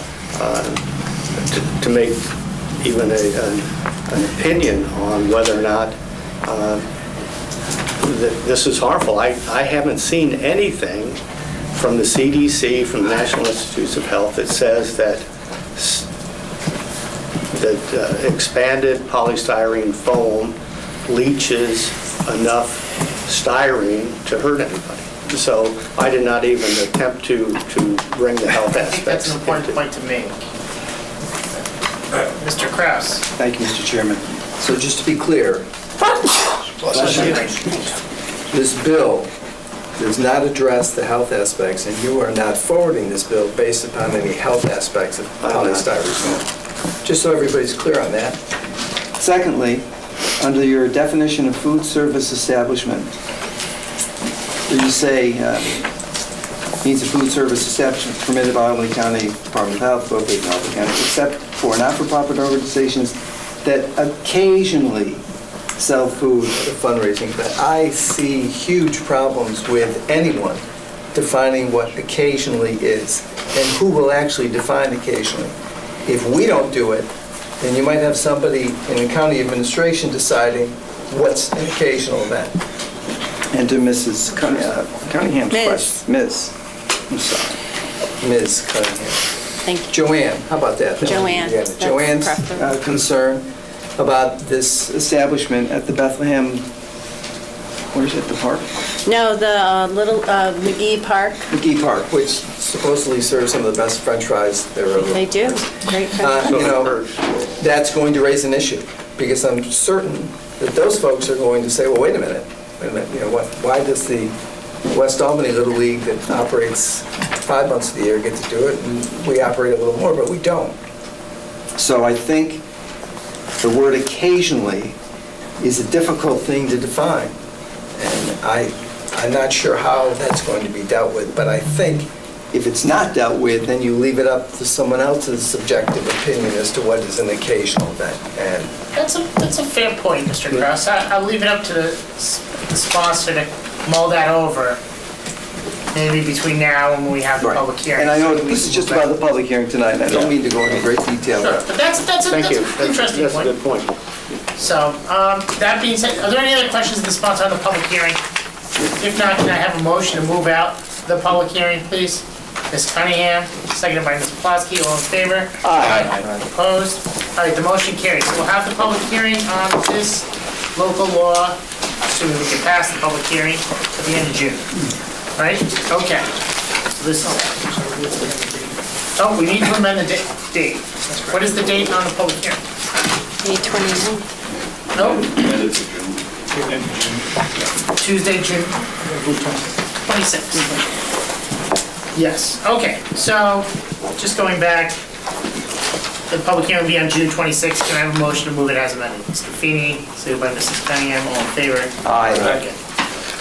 make even an opinion on whether or not this is harmful. I haven't seen anything from the CDC, from the National Institutes of Health, that says that expanded polystyrene foam leaches enough styrene to hurt anybody. So I did not even attempt to bring the health I think that's aspects an important into. point to make. Mr. Kraus. Thank you, Mr. Chairman. So just to be clear, this bill does not address the health aspects, and you are not forwarding this bill based upon any health aspects of polystyrene. Just so everybody's clear on that. Secondly, under your definition of food service establishment, you say means a food service establishment permitted by Albany County Department of Health, located in Albany County, except for not-for-profit organizations that occasionally sell food. Fundraising, but I see huge problems with anyone defining what occasionally is and who will actually define occasionally. If we don't do it, then you might have somebody in the county administration deciding what's an occasional event. And to Mrs. Cunningham's question. Ms. I'm sorry. Ms. Cunningham. Thank you. Joanne, how about that? Joanne. Yeah, That's Joanne's preferable. concern about this Establishment at the Bethlehem, where's it, the park? No, the little McGee Park. McGee Park, which supposedly serves some of the best French fries there ever. They do. Great. You know, that's going to raise an issue, because I'm certain that those folks are going to say, well, wait a minute, you know, why does the West Albany Little League that operates 5 months of the year get to do it, and we operate a little more, but we don't? So I think the word occasionally is a difficult thing to define, and I'm not sure how that's going to be dealt with, but I think if it's not dealt with, then you leave it up to someone else's subjective opinion as to what is an occasional event. And That's a fair point, Mr. Kraus. I'll leave it up to the sponsor to mull that over, maybe between now and when we have the public hearing. And I know this is just about the public hearing tonight, and I don't mean to go into great detail. Sure, but that's an interesting point. That's a good point. So, that being said, are there any other questions of the sponsor on the public hearing? If not, can I have a motion to move out the public hearing, please? Ms. Cunningham, seconded by Ms. Plosky, all in favor? Aye. Opposed? All right, the motion carries. So we'll have the public hearing on this local law, assuming we can pass the public hearing at the end of June. Right? Okay. So this, oh, we need to amend the date. What is the date on the public hearing? May 29th. No? Tuesday, June 26th. Yes, okay, so, just going back, the public hearing will be on June 26th. Can I have a motion to move it as amended? Mr. Feeney, seconded by Mrs. Cunningham, all in favor? Aye. Okay.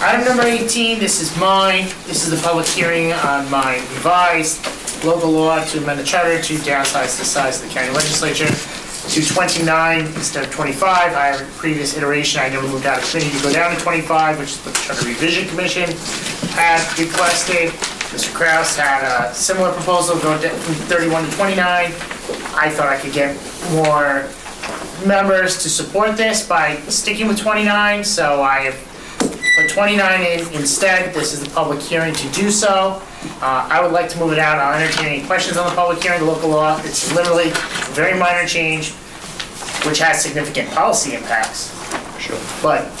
Item number 18, this is mine. This is the public hearing on my revised local law to amend the charter to downsize the size of the county legislature to 29 instead of 25. I have a previous iteration, I never moved out of committee to go down to 25, which is the Charter Revision Commission had requested. Mr. Kraus had a similar proposal, go from 31 to 29. I thought I could get more members to support this by sticking with 29, so I have put 29 in instead. This is the public hearing to do so. I would like to move it out. I'll entertain any questions on the public hearing, the local law. It's literally a very minor change, which has significant policy impacts. Sure. But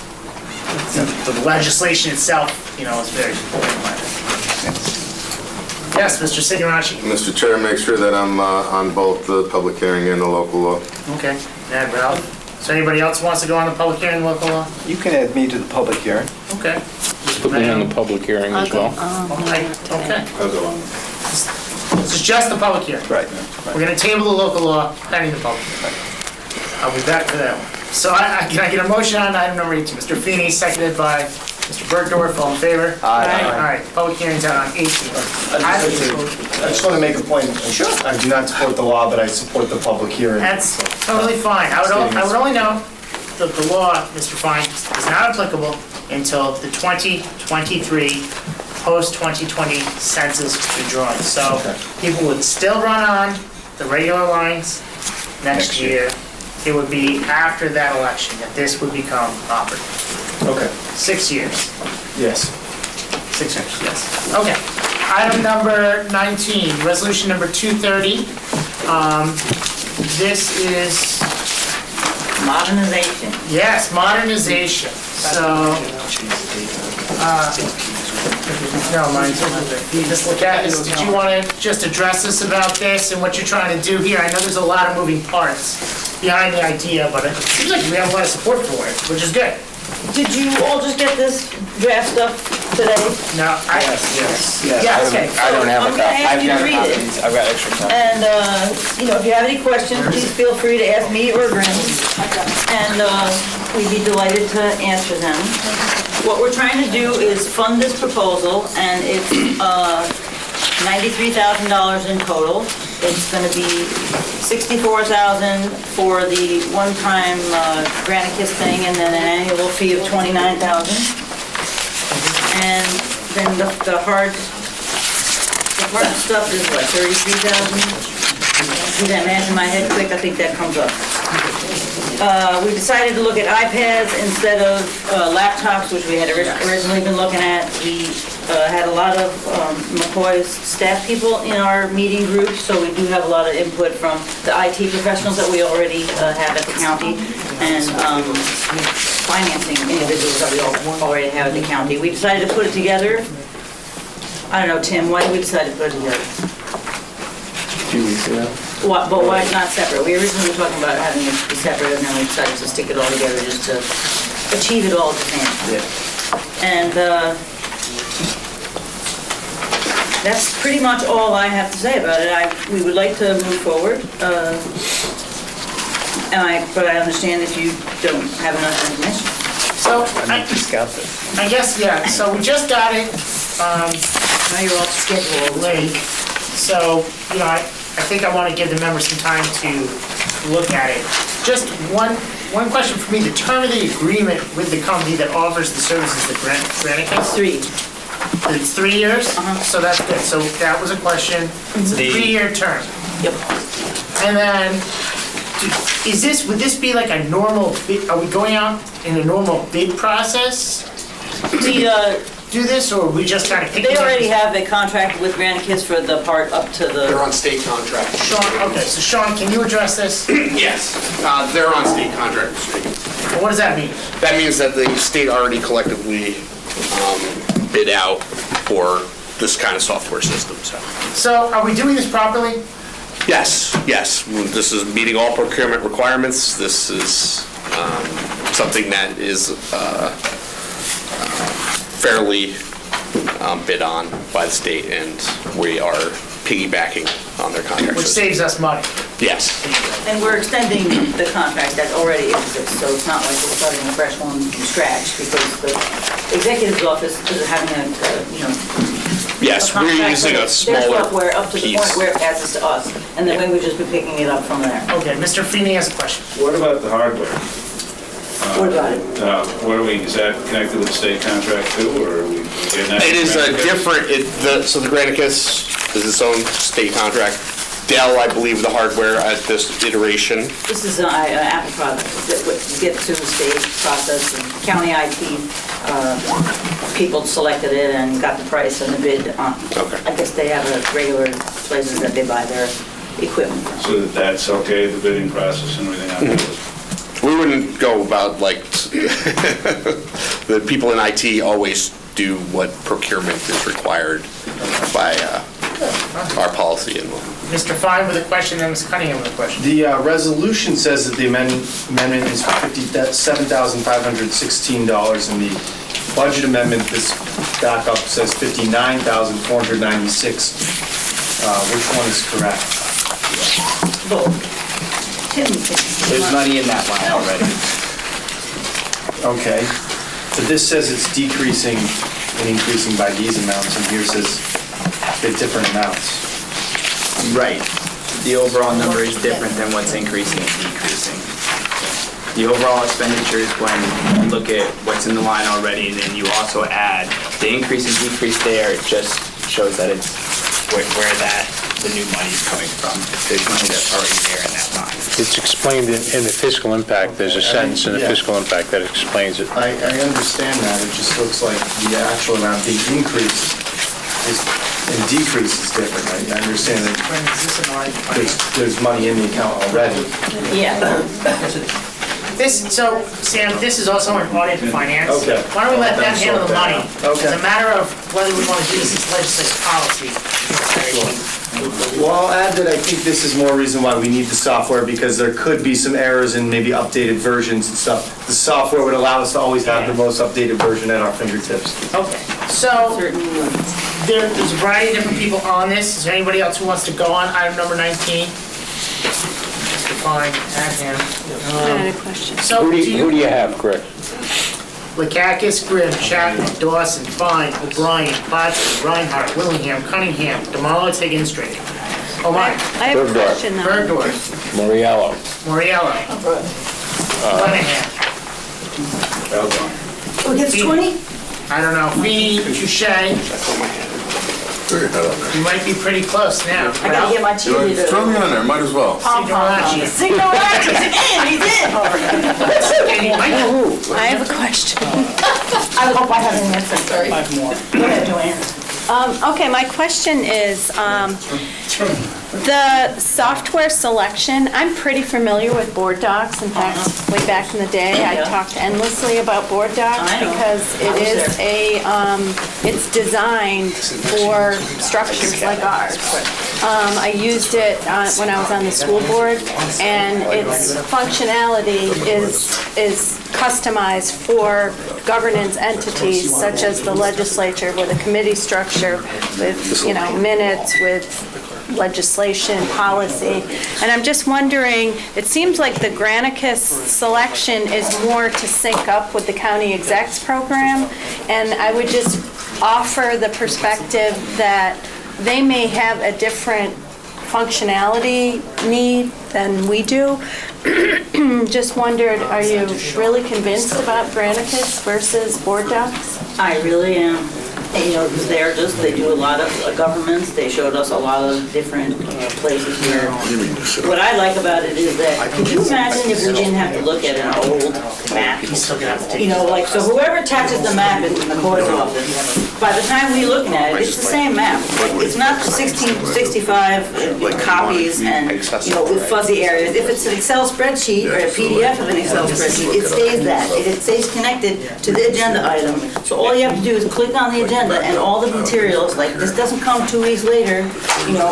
the legislation itself, you know, is very minor. Yes, Mr. Sigurachi. Mr. Chair, make sure that I'm on both the public hearing and the local law. Okay. Add Ralph. Is there anybody else who wants to go on the public hearing and local law? You can add me to the public hearing. Okay. Put me on the public hearing as well. Okay. This is just the public hearing. Right. We're going to table the local law pending the public hearing. I'll be back to that one. So can I get a motion on item number 18? Mr. Feeney, seconded by Mr. Bergdorf, all in favor? Aye. All right, public hearing's out on 18th. I just want to make a point. Sure. I do not support the law, but I support the public hearing. That's totally fine. I would only note that the law, Mr. Fine, is not applicable until the 2023 post-2020 census is drawn. So people would still run on the regular lines next year. It would be after that election that this would become operative. Okay. 6 years. Yes. 6 years, yes. Okay. Item number 19, resolution number 230. This is... Modernization. Yes, modernization. So... No, mine. You just look at this. Did you want to just address this about this and what you're trying to do here? I know there's a lot of moving parts behind the idea, but it seems like we have a lot of support for it, which is good. Did you all just get this draft stuff today? No, Yes. Yeah, okay. I don't have a I'm gonna copy. ask you to read it. I've got extra time. And, if you have any questions, please feel free to ask me or Grim. And we'd be delighted to answer them. What we're trying to do is fund this proposal, and it's $93,000 in total. It's going to be $64,000 for the one-time Granicus thing, and then an annual fee of $29,000. And then the hard stuff is what, $33,000? Do that math in my head quick, I think that comes up. We decided to look at iPads instead of laptops, which we had originally been looking at. We had a lot of McCoy's staff people in our meeting group, so we do have a lot of input from the IT professionals that we already have at the county, and financing individuals that we already have at the county. We decided to put it together. I don't know, Tim, why did we decide to put it together? A few weeks ago. But why not separate? We originally were talking about having it be separate, and then we decided to stick it all together just to achieve it all at the same time. Yeah. And that's pretty much all I have to say about it. We would like to move forward, but I understand if you don't have enough information. So, Scout this. I guess, yeah, so we just got it. Now you're all scheduled. Link. So, I think I want to give the members some time to look at it. Just one question for me, the term of the agreement with the company that offers the services to Granicus? 3. It's 3 years? So that's good. So that was a question. It's a 3-year term. Yep. And then, would this be like a normal bid? Are we going out in a normal bid process? We, do this, or we just kind of pick they it up? already have a contract with Granicus for the part up to the... They're on state contract. Sean, okay, so Sean, can you address this? Yes, they're on state contract. What does that mean? That means that the state already collectively bid out for this kind of software system, so. So are we doing this properly? Yes. This is meeting all procurement requirements. This is something that is fairly bid on by the state, and we are piggybacking on their contract. Which saves us money. Yes. And we're extending the contract that already exists, so it's not like we're starting a fresh one from scratch, because the executive's office is having a Yes, we're using a smaller their software up to the piece. point where it passes to us, and then we would just be picking it up from there. Okay, Mr. Feeney has a question. What about the hardware? What about it? Is that connected with the state contract too, or are we? It is a different, so the Granicus is its own state contract. Dell, I believe, the hardware at this iteration. This is an Apple product that would get through the state process, and county IT people selected it and got the price and the bid on. Okay. I guess they have regular places that they buy their equipment from. So that's okay, the bidding process and everything on it? We wouldn't go about like, the people in IT always do what procurement is required by our policy and law. Mr. Fine with a question, and Ms. Cunningham with a question. The resolution says that the amendment is $57,516, and the budget amendment, this backup says $59,496. Which one is correct? Both. There's money in that line already. Okay. But this says it's decreasing and increasing by these amounts, and here says they're different amounts. Right. The overall number is different than what's increasing and decreasing. The overall expenditures, when you look at what's in the line already, and then you also add the increase and decrease there, it just shows that it's where that the new money is coming from. There's money that's already there in that line. It's explained in the fiscal impact. There's a sentence in the Yeah. fiscal impact that explains it. I understand that, it just looks like the actual amount being increased is, and decrease is different. I understand that there's money in the account already. Yeah. So, Sam, this is also an audit and finance. Okay. Why don't we let them That's handle the money? Okay. It's a matter of whether we want to do this as legislative policy. Well, I'll add that I think this is more reason why we need the software, because there could be some errors in maybe updated versions and stuff. The software would allow us to always have the most updated version at our fingertips. Okay, so there's a variety of different people on this. Is there anybody else who wants to go on item number 19? Mr. Fine, add him. I had a question. So Who do you have, Greg? Lakakis, Grimm, Chapman, Dawson, Fine, O'Brien, Potts, Reinhardt, Willingham, Cunningham, Demola, Higgins, Drake. Oh my. I have a question though. Bergdorf, Moriello. Moriello. Lenahan. Who gets 20? I don't know, Feeney, Touche. You might be pretty close now. I gotta get my cheerleader. Throw me on there, might as well. Signoracci. Signoracci, and he did. I have a question. I hope I have an answer, sorry. 5 more. Go ahead, Joanne. Okay, my question is, the software selection, I'm pretty familiar with Board Docs. In fact, way back in the day, I talked endlessly about Board Docs I know. because it is it's designed for structures like ours. I used it when I was on the school board, and its functionality is customized for governance entities such as the legislature with a committee structure, with, minutes, with legislation, policy. And I'm just wondering, it seems like the Granicus selection is more to sync up with the county execs program. And I would just offer the perspective that they may have a different functionality need than we do. Just wondered, are you really convinced about Granicus versus Board Docs? I really am. And, because they do a lot of governments, they showed us a lot of different places where, what I like about it is that, could you imagine if we didn't have to look at an old map? So whoever attaches the map in the court's office, by the time we're looking at it, it's the same map. It's not 1665 with copies and, with fuzzy areas. If it's an Excel spreadsheet or a PDF of an Excel spreadsheet, it stays that. It stays connected to the agenda item. So all you have to do is click on the agenda and all the materials, like this doesn't come 2 weeks later,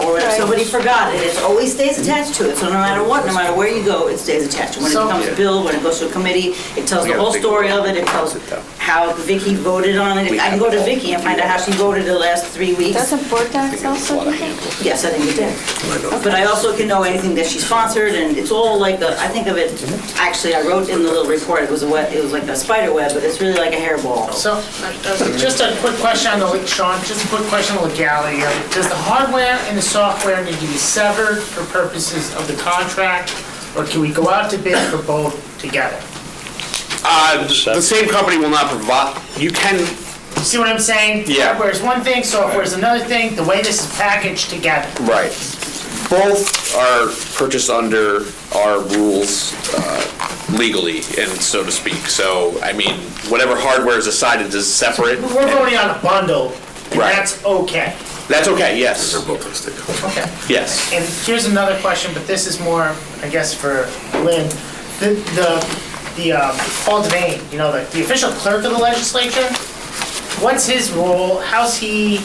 or if somebody forgot it, it always stays attached to it. So no matter what, no matter where you go, it stays attached. When it becomes a bill, when it goes to a committee, it tells the whole story of it, it tells how Vicky voted on it. I can go to Vicky and find out how she voted the last 3 weeks. Doesn't Board Docs also do that? Yes, I think it did. But I also can know anything that she sponsored, and it's all like I think of it, actually, I wrote in the little report, it was like a spider web, but it's really like a hairball. So, just a quick question on the, Sean, just a quick question on the legality of it. Does the hardware and the software need to be severed for purposes of the contract, or can we go out to bid for both together? The same company will not provide, you can, You see what I'm saying? Yeah. Hardware is one thing, software is another thing, the way this is packaged together. right. Both are purchased under our rules legally, and so to speak. So, whatever hardware is decided is separate. We're voting on a bundle, and Right. that's okay. That's okay, yes. Okay. Yes. And here's another question, but this is more, I guess, for Lynn. Paul Devane, the official clerk of the legislature, what's his role? How's he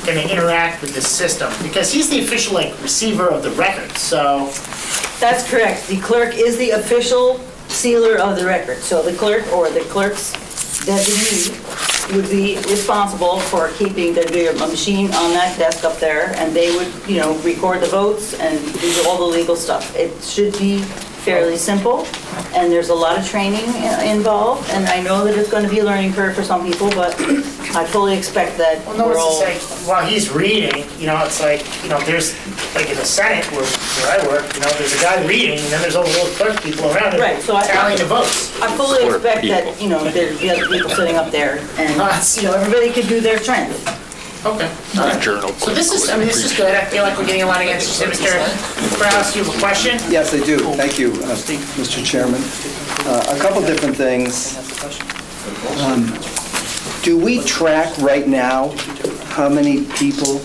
going to interact with this system? Because he's the official, receiver of the records, so... That's correct. The clerk is the official sealer of the record. So the clerk or the clerk's designee would be responsible for keeping the machine on that desk up there, and they would, record the votes and do all the legal stuff. It should be fairly simple, and there's a lot of training involved, and I know that it's going to be a learning curve for some people, but I fully expect that Well, no, we're it's all... just like, while he's reading, it's like, there's, like in the Senate where I work, there's a guy reading, and then there's all the little clerk people around him Right, so I- tallying the votes. I fully expect that, there'd be other people sitting up there, and, everybody could do their strength. Okay. All right. So this is good. I feel like we're getting a lot of answers. Mr. Kraus, you have a question? Yes, I do. Thank you, Mr. Chairman. A couple different things. Do we track right now how many people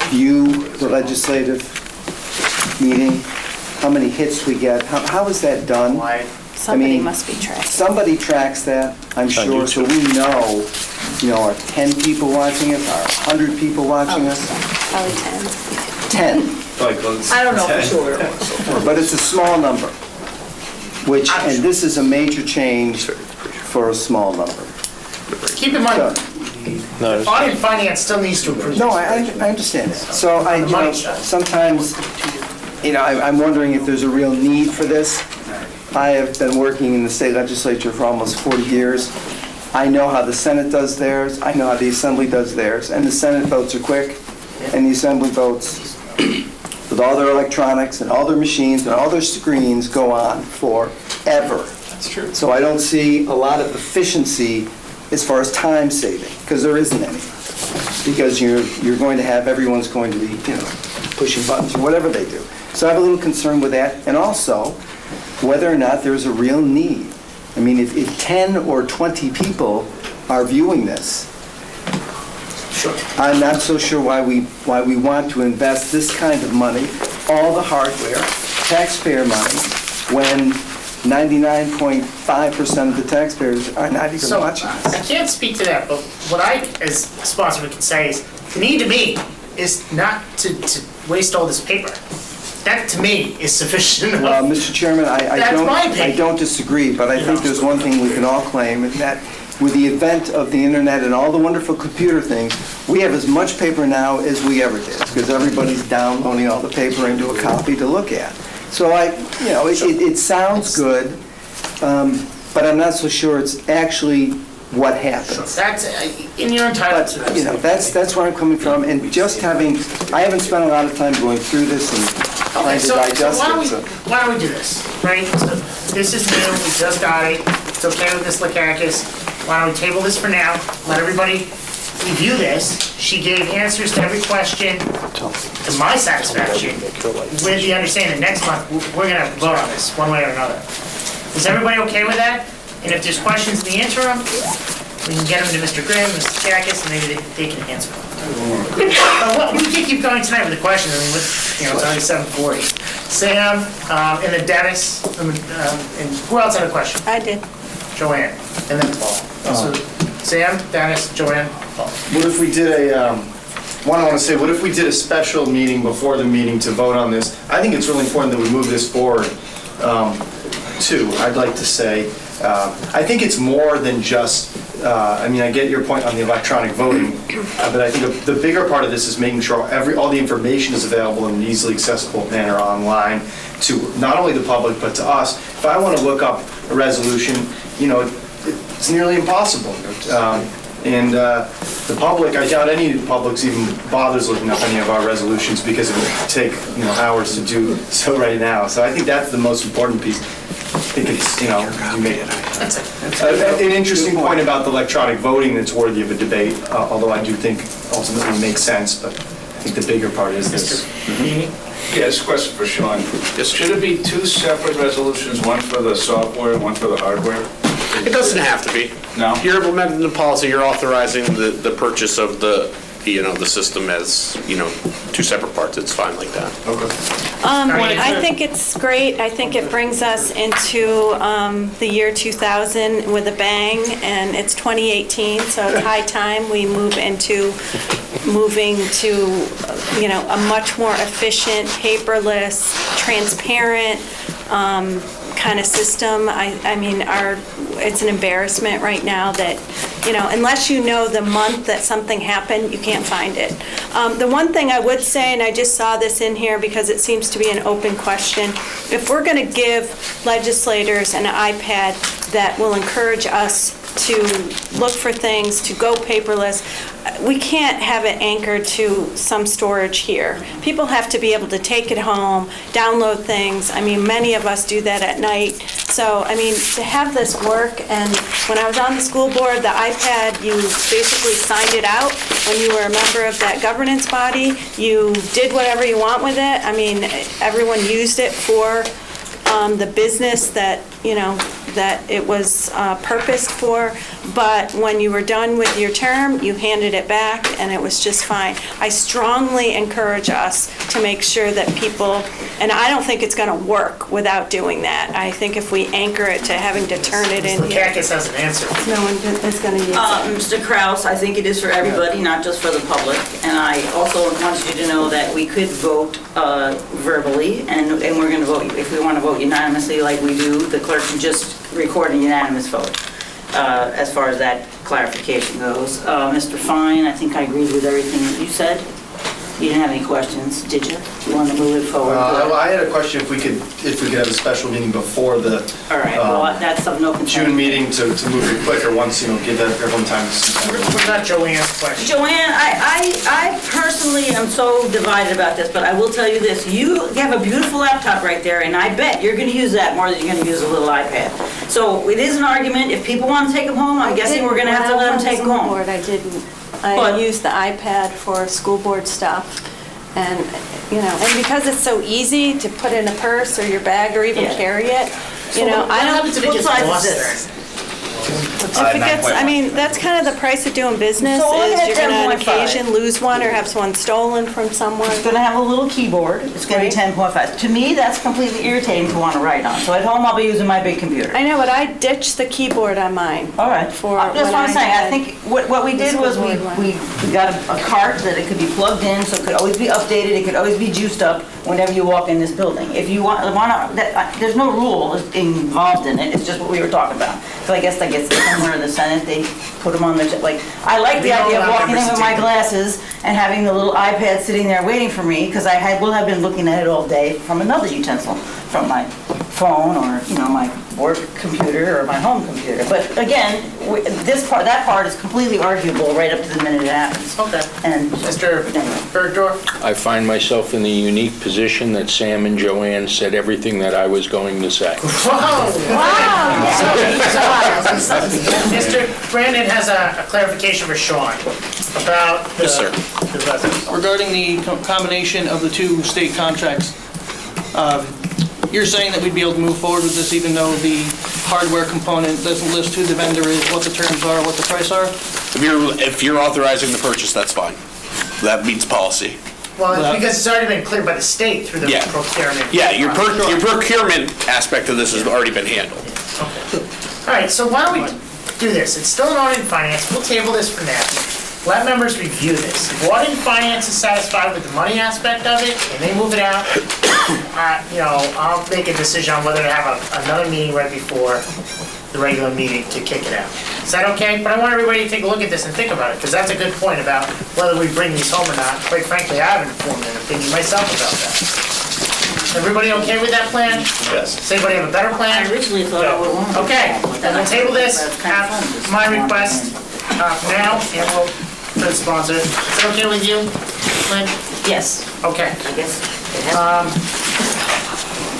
view the legislative meeting? How many hits we get? How is that done? Somebody must be tracked. Somebody tracks that, I'm sure, so we know, are 10 people watching us, are 100 people watching us? Probably 10. 10. I don't know for sure. But it's a small number, and this is a major change for a small number. Keep in mind, audit and finance still needs to approve. No, I understand that. So sometimes, I'm wondering if there's a real need for this. I have been working in the state legislature for almost 40 years. I know how the Senate does theirs, I know how the Assembly does theirs, and the Senate votes are quick, and the Assembly votes with all their electronics and all their machines and all their screens go on forever. That's true. So I don't see a lot of efficiency as far as time saving, because there isn't any. Because you're going to have, everyone's going to be, pushing buttons or whatever they do. So I have a little concern with that, and also whether or not there's a real need. I mean, if 10 or 20 people are viewing this, I'm not so sure why we want to invest this kind of money, all the hardware, taxpayer money, when 99.5% of the taxpayers are not even watching I this. can't speak to that, but what I, as a sponsor, can say is, the need to me is not to waste all this paper. That, to me, is sufficient enough. Well, Mr. Chairman, That's my opinion. I don't disagree, but I think there's one thing we can all claim, and that with the advent of the internet and all the wonderful computer things, we have as much paper now as we ever did, because everybody's downloading all the paper into a copy to look at. So it sounds good, but I'm not so sure it's actually what happens. That's, and you're entitled to that. That's where I'm coming from, and just I haven't spent a lot of time going through this and trying to digest it. Why don't we do this, right? So this is new, we just got it, it's okay with Ms. Lakakis. Why don't we table this for now, let everybody review this. She gave answers to every question to my satisfaction, with the understanding that next month, we're gonna have to vote on this, one way or another. Is everybody okay with that? And if there's questions in the interim, we can get them to Mr. Grimm, Mr. Kakis, and maybe they can answer them. We can keep going tonight with the questions. I mean, it's only 7:40. Sam, and then Dennis, and who else had a question? I did. Joanne, and then Paul. So Sam, Dennis, Joanne, Paul. What if we did what if we did a special meeting before the meeting to vote on this? I think it's really important that we move this forward, too, I'd like to say. I think it's more than just, I get your point on the electronic voting, but I think the bigger part of this is making sure all the information is available in an easily accessible manner online to not only the public, but to us. If I want to look up a resolution, it's nearly impossible. And the public, I doubt any of the public even bothers looking up any of our resolutions because it would take hours to do so right now. So I think that's the most important piece. I think it's, you made an interesting point about the electronic voting that's worthy of a debate, although I do think ultimately it makes sense, but I think the bigger part is this. Yes, question for Sean. Should it be two separate resolutions, one for the software and one for the hardware? It doesn't have to be. No? You're implementing the policy, you're authorizing the purchase of the system as, two separate parts. It's fine like that. I think it's great. I think it brings us into the year 2000 with a bang, and it's 2018, so it's high time we moving to, a much more efficient, paperless, transparent kind of system. It's an embarrassment right now that, unless you know the month that something happened, you can't find it. The one thing I would say, and I just saw this in here because it seems to be an open question, if we're going to give legislators an iPad that will encourage us to look for things, to go paperless, we can't have it anchored to some storage here. People have to be able to take it home, download things. I mean, many of us do that at night. So, I mean, to have this work, and when I was on the school board, the iPad, you basically signed it out. When you were a member of that governance body, you did whatever you want with it. I mean, everyone used it for the business that, that it was purposed for, but when you were done with your term, you handed it back, and it was just fine. I strongly encourage us to make sure that people, and I don't think it's going to work without doing that. I think if we anchor it to having to turn it in here. Lakakis has an answer. No one is going to use it. Mr. Kraus, I think it is for everybody, not just for the public. And I also want you to know that we could vote verbally, and we're going to vote, if we want to vote unanimously like we do, the clerk can just record a unanimous vote as far as that clarification goes. Mr. Fine, I think I agreed with everything that you said. You didn't have any questions, did you? You want to move it forward? I had a question if we could have a special meeting before the All right, well, that's of no concern. June meeting to move it quicker once, give everyone time to see. What about Joanne's question? Joanne, I personally am so divided about this, but I will tell you this. You have a beautiful laptop right there, and I bet you're going to use that more than you're going to use a little iPad. So it is an argument. If people want to take them home, I'm guessing we're going to have to let them take them home. I didn't. I use the iPad for school board stuff. And, and because it's so easy to put in a purse or your bag or even carry it, I don't. What happens if it gets lost there? If it gets, I mean, that's kind of the price of doing business, So is I had you're gonna on 10.5. occasion lose one or have one stolen from someone. It's going to have a little keyboard. It's going to be 10.5. To me, that's completely irritating to want to write on. So at home, I'll be using my big computer. I know, but I ditched the keyboard on mine. All right. For That's when what I'm saying. I had think what we did the was school board we got a cart that it could be plugged in, so it could always be updated, it could always be juiced up whenever you walk in this building. If you want there's no rule involved in it, it's just what we were talking about. So I guess that gets somewhere in the Senate, they put them on the, I like the idea of walking in with my glasses and having the little iPad sitting there waiting for me, because I will have been looking at it all day from another utensil, from my phone or, my work computer or my home computer. But again, that part is completely arguable right up to the minute it happens. Okay. And Mr. Bergdorf? I find myself in the unique position that Sam and Joanne said everything that I was going to say. Mr. Brandon has a clarification for Sean about the... Yes, sir. the residents. Regarding the combination of the two state contracts, you're saying that we'd be able to move forward with this even though the hardware component doesn't list who the vendor is, what the terms are, what the price are? If you're authorizing the purchase, that's fine. That meets policy. Well, it's because it's already been cleared by the state through the procurement. Yeah, your procurement aspect of this has already been handled. All right, so why don't we do this? It's still an audit and finance. We'll table this for now. Let members review this. If audit and finance is satisfied with the money aspect of it and they move it out, I'll make a decision on whether to have another meeting right before the regular meeting to kick it out. Is that okay? But I want everybody to take a look at this and think about it, because that's a good point about whether we bring these home or not. Quite frankly, I haven't formed an opinion myself about that. Everybody okay with that plan? Yes. Does anybody have a better plan? I originally thought I would want to. Okay, then we'll table this, have my request now, and we'll for the sponsor. Is that okay with you, Lynn? Yes. Okay. I guess.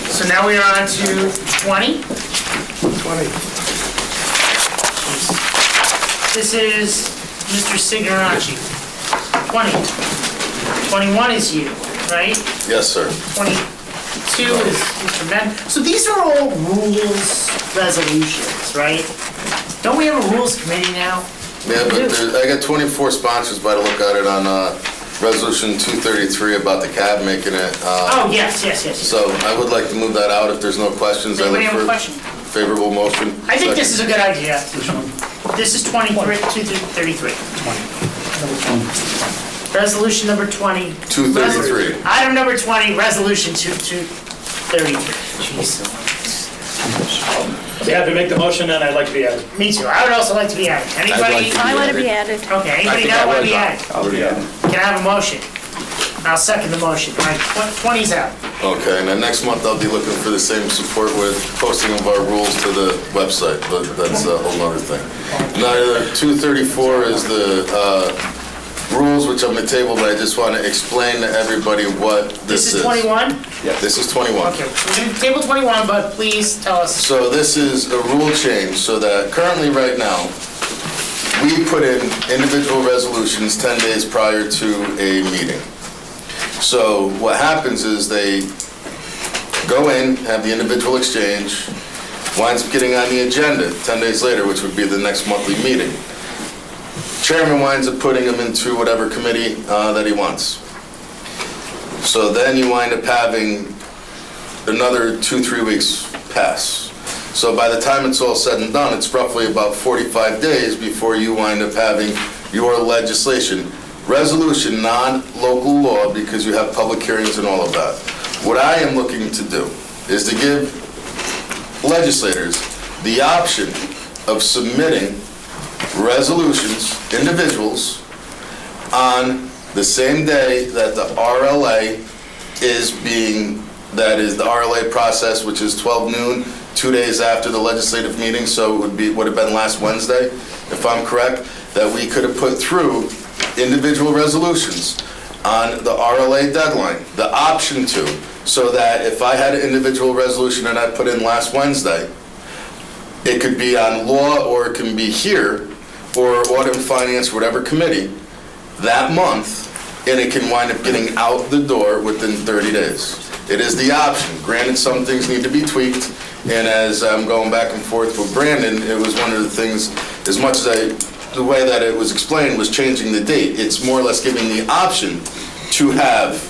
So now we are on to 20. 20. This is Mr. Signoracci. 20. 21 is you, right? Yes, sir. 22 is Mr. Men. So these are all rules resolutions, right? Don't we have a rules committee now? Yeah, but I got 24 sponsors by the look at it on Resolution 233 about the cab making it. Oh, yes. So I would like to move that out if there's no questions. Anybody have a question? Favorable motion. I think this is a good idea. This is 233. Resolution number 20. 233. Item number 20, resolution 233. Jeez. Be happy to make the motion, and I'd like to be added. Me too. I would also like to be added. Anybody? I want to be added. Okay, anybody not want to be added? I'll be added. Can I have a motion? I'll second the motion. All right, 20's out. Okay, and then next month I'll be looking for the same support with posting of our rules to the website, but that's a whole other thing. Now, 234 is the rules, which I'm gonna table, but I just want to explain to everybody what this is. This is 21? Yeah, this is 21. Okay, we're going to table 21, but please tell us. So this is a rule change, so that currently, right now, we put in individual resolutions 10 days prior to a meeting. So what happens is they go in, have the individual exchange, winds up getting on the agenda 10 days later, which would be the next monthly meeting. Chairman winds up putting them into whatever committee that he wants. So then you wind up having another 2-3 weeks pass. So by the time it's all said and done, it's roughly about 45 days before you wind up having your legislation. Resolution, non-local law, because you have public hearings and all of that. What I am looking to do is to give legislators the option of submitting resolutions, individuals, on the same day that the RLA is being, that is the RLA process, which is 12 noon, 2 days after the legislative meeting, so it would have been last Wednesday, if I'm correct, that we could have put through individual resolutions on the RLA deadline, the option to, so that if I had an individual resolution and I put in last Wednesday, it could be on law or it can be here, or audit and finance, whatever committee, that month, and it can wind up getting out the door within 30 days. It is the option. Granted, some things need to be tweaked, and as I'm going back and forth with Brandon, it was one of the things, as much as the way that it was explained was changing the date, it's more or less giving the option to have,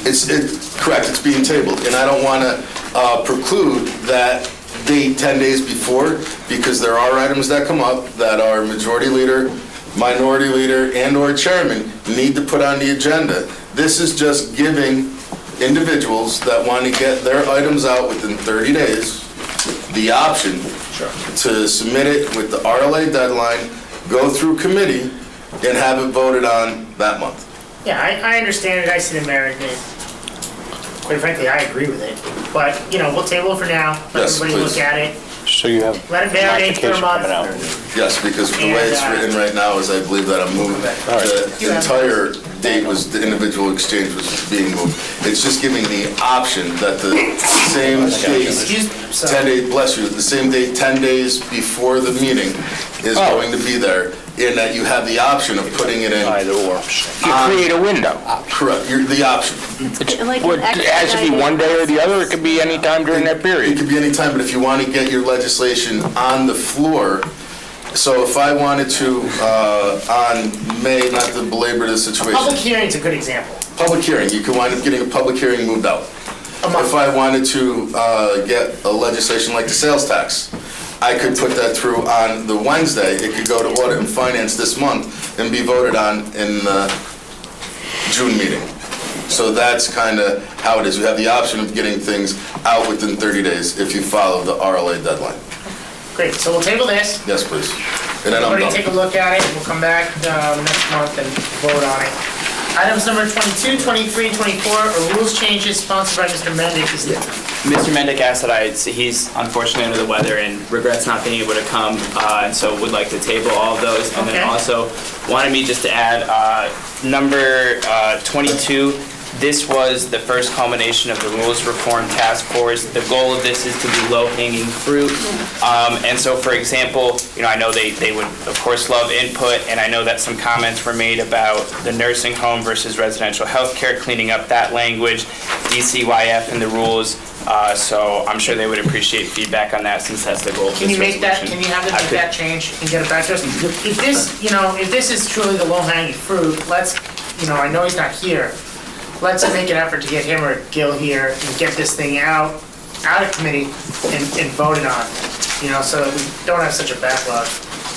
it's correct, it's being tabled, and I don't want to preclude that date 10 days before, because there are items that come up that our majority leader, minority leader, and/or chairman need to put on the agenda. This is just giving individuals that want to get their items out within 30 days the option to submit it with the RLA deadline, go through committee, and have it voted on that month. Yeah, I understand it. I sit in there and quite frankly, I agree with it. But, you know, we'll table it for now. Let Yes, everybody please. look at it. So you have Let it marinate for a month. Yes, because the way it's written right now is I believe that I'm moving, the entire date was, the individual exchange was being moved. It's just giving the option that the same date, 10 days, bless you, the same date, 10 days before the meeting is going to be there, in that you have the option of putting it in. either or. You create a window. Correct, the option. It has to be one day or the other, it could be any time during that It period. could be any time, but if you want to get your legislation on the floor, so if I wanted to, on May, not to belabor the situation. Public hearing's a good example. Public hearing, you could wind up getting a public hearing moved out. If I wanted to get a legislation like the sales tax, I could put that through on the Wednesday. It could go to audit and finance this month and be voted on in the June meeting. So that's kind of how it is. You have the option of getting things out within 30 days if you follow the RLA deadline. Great, so we'll table this. Yes, please. And then I'm Everybody done. take a look at it. We'll come back next month and vote on it. Items number 22, 23, 24 are rules changes sponsored by Mr. Mendick. Mr. Mendick asked that he's unfortunately under the weather and regrets not being able to come, and so would like to table all of those. And then also wanted me just to add number 22. This was the first culmination of the Rules Reform Task Force. The goal of this is to be low-hanging fruit. And so, for example, you know, I know they would, of course, love input, and I know that some comments were made about the nursing home versus residential healthcare, cleaning up that language, DCYF in the rules. So I'm sure they would appreciate feedback on that, since that's the goal of this Can you make that, resolution. can you have them make that change and get it back to us? If this, you know, if this is truly the low-hanging fruit, let's, you know, I know he's not here, let's make an effort to get him or Gil here and get this thing out of committee and voted on, you know, so that we don't have such a backlog.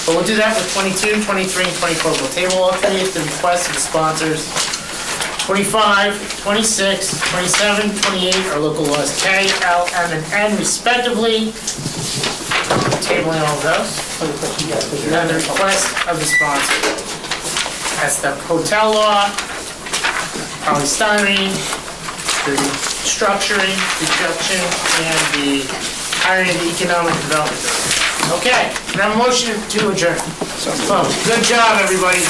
But we'll do that with 22, 23, and 24. We'll table all three at the request of the sponsors. 25, 26, 27, 28 are local laws K, L, M, and N respectively. Tabling all of those. And the request of the sponsor. That's the hotel law, polystyrene, the structuring, reduction, and the hiring of the economic development. Okay, now motion to adjourn. Good job, everybody.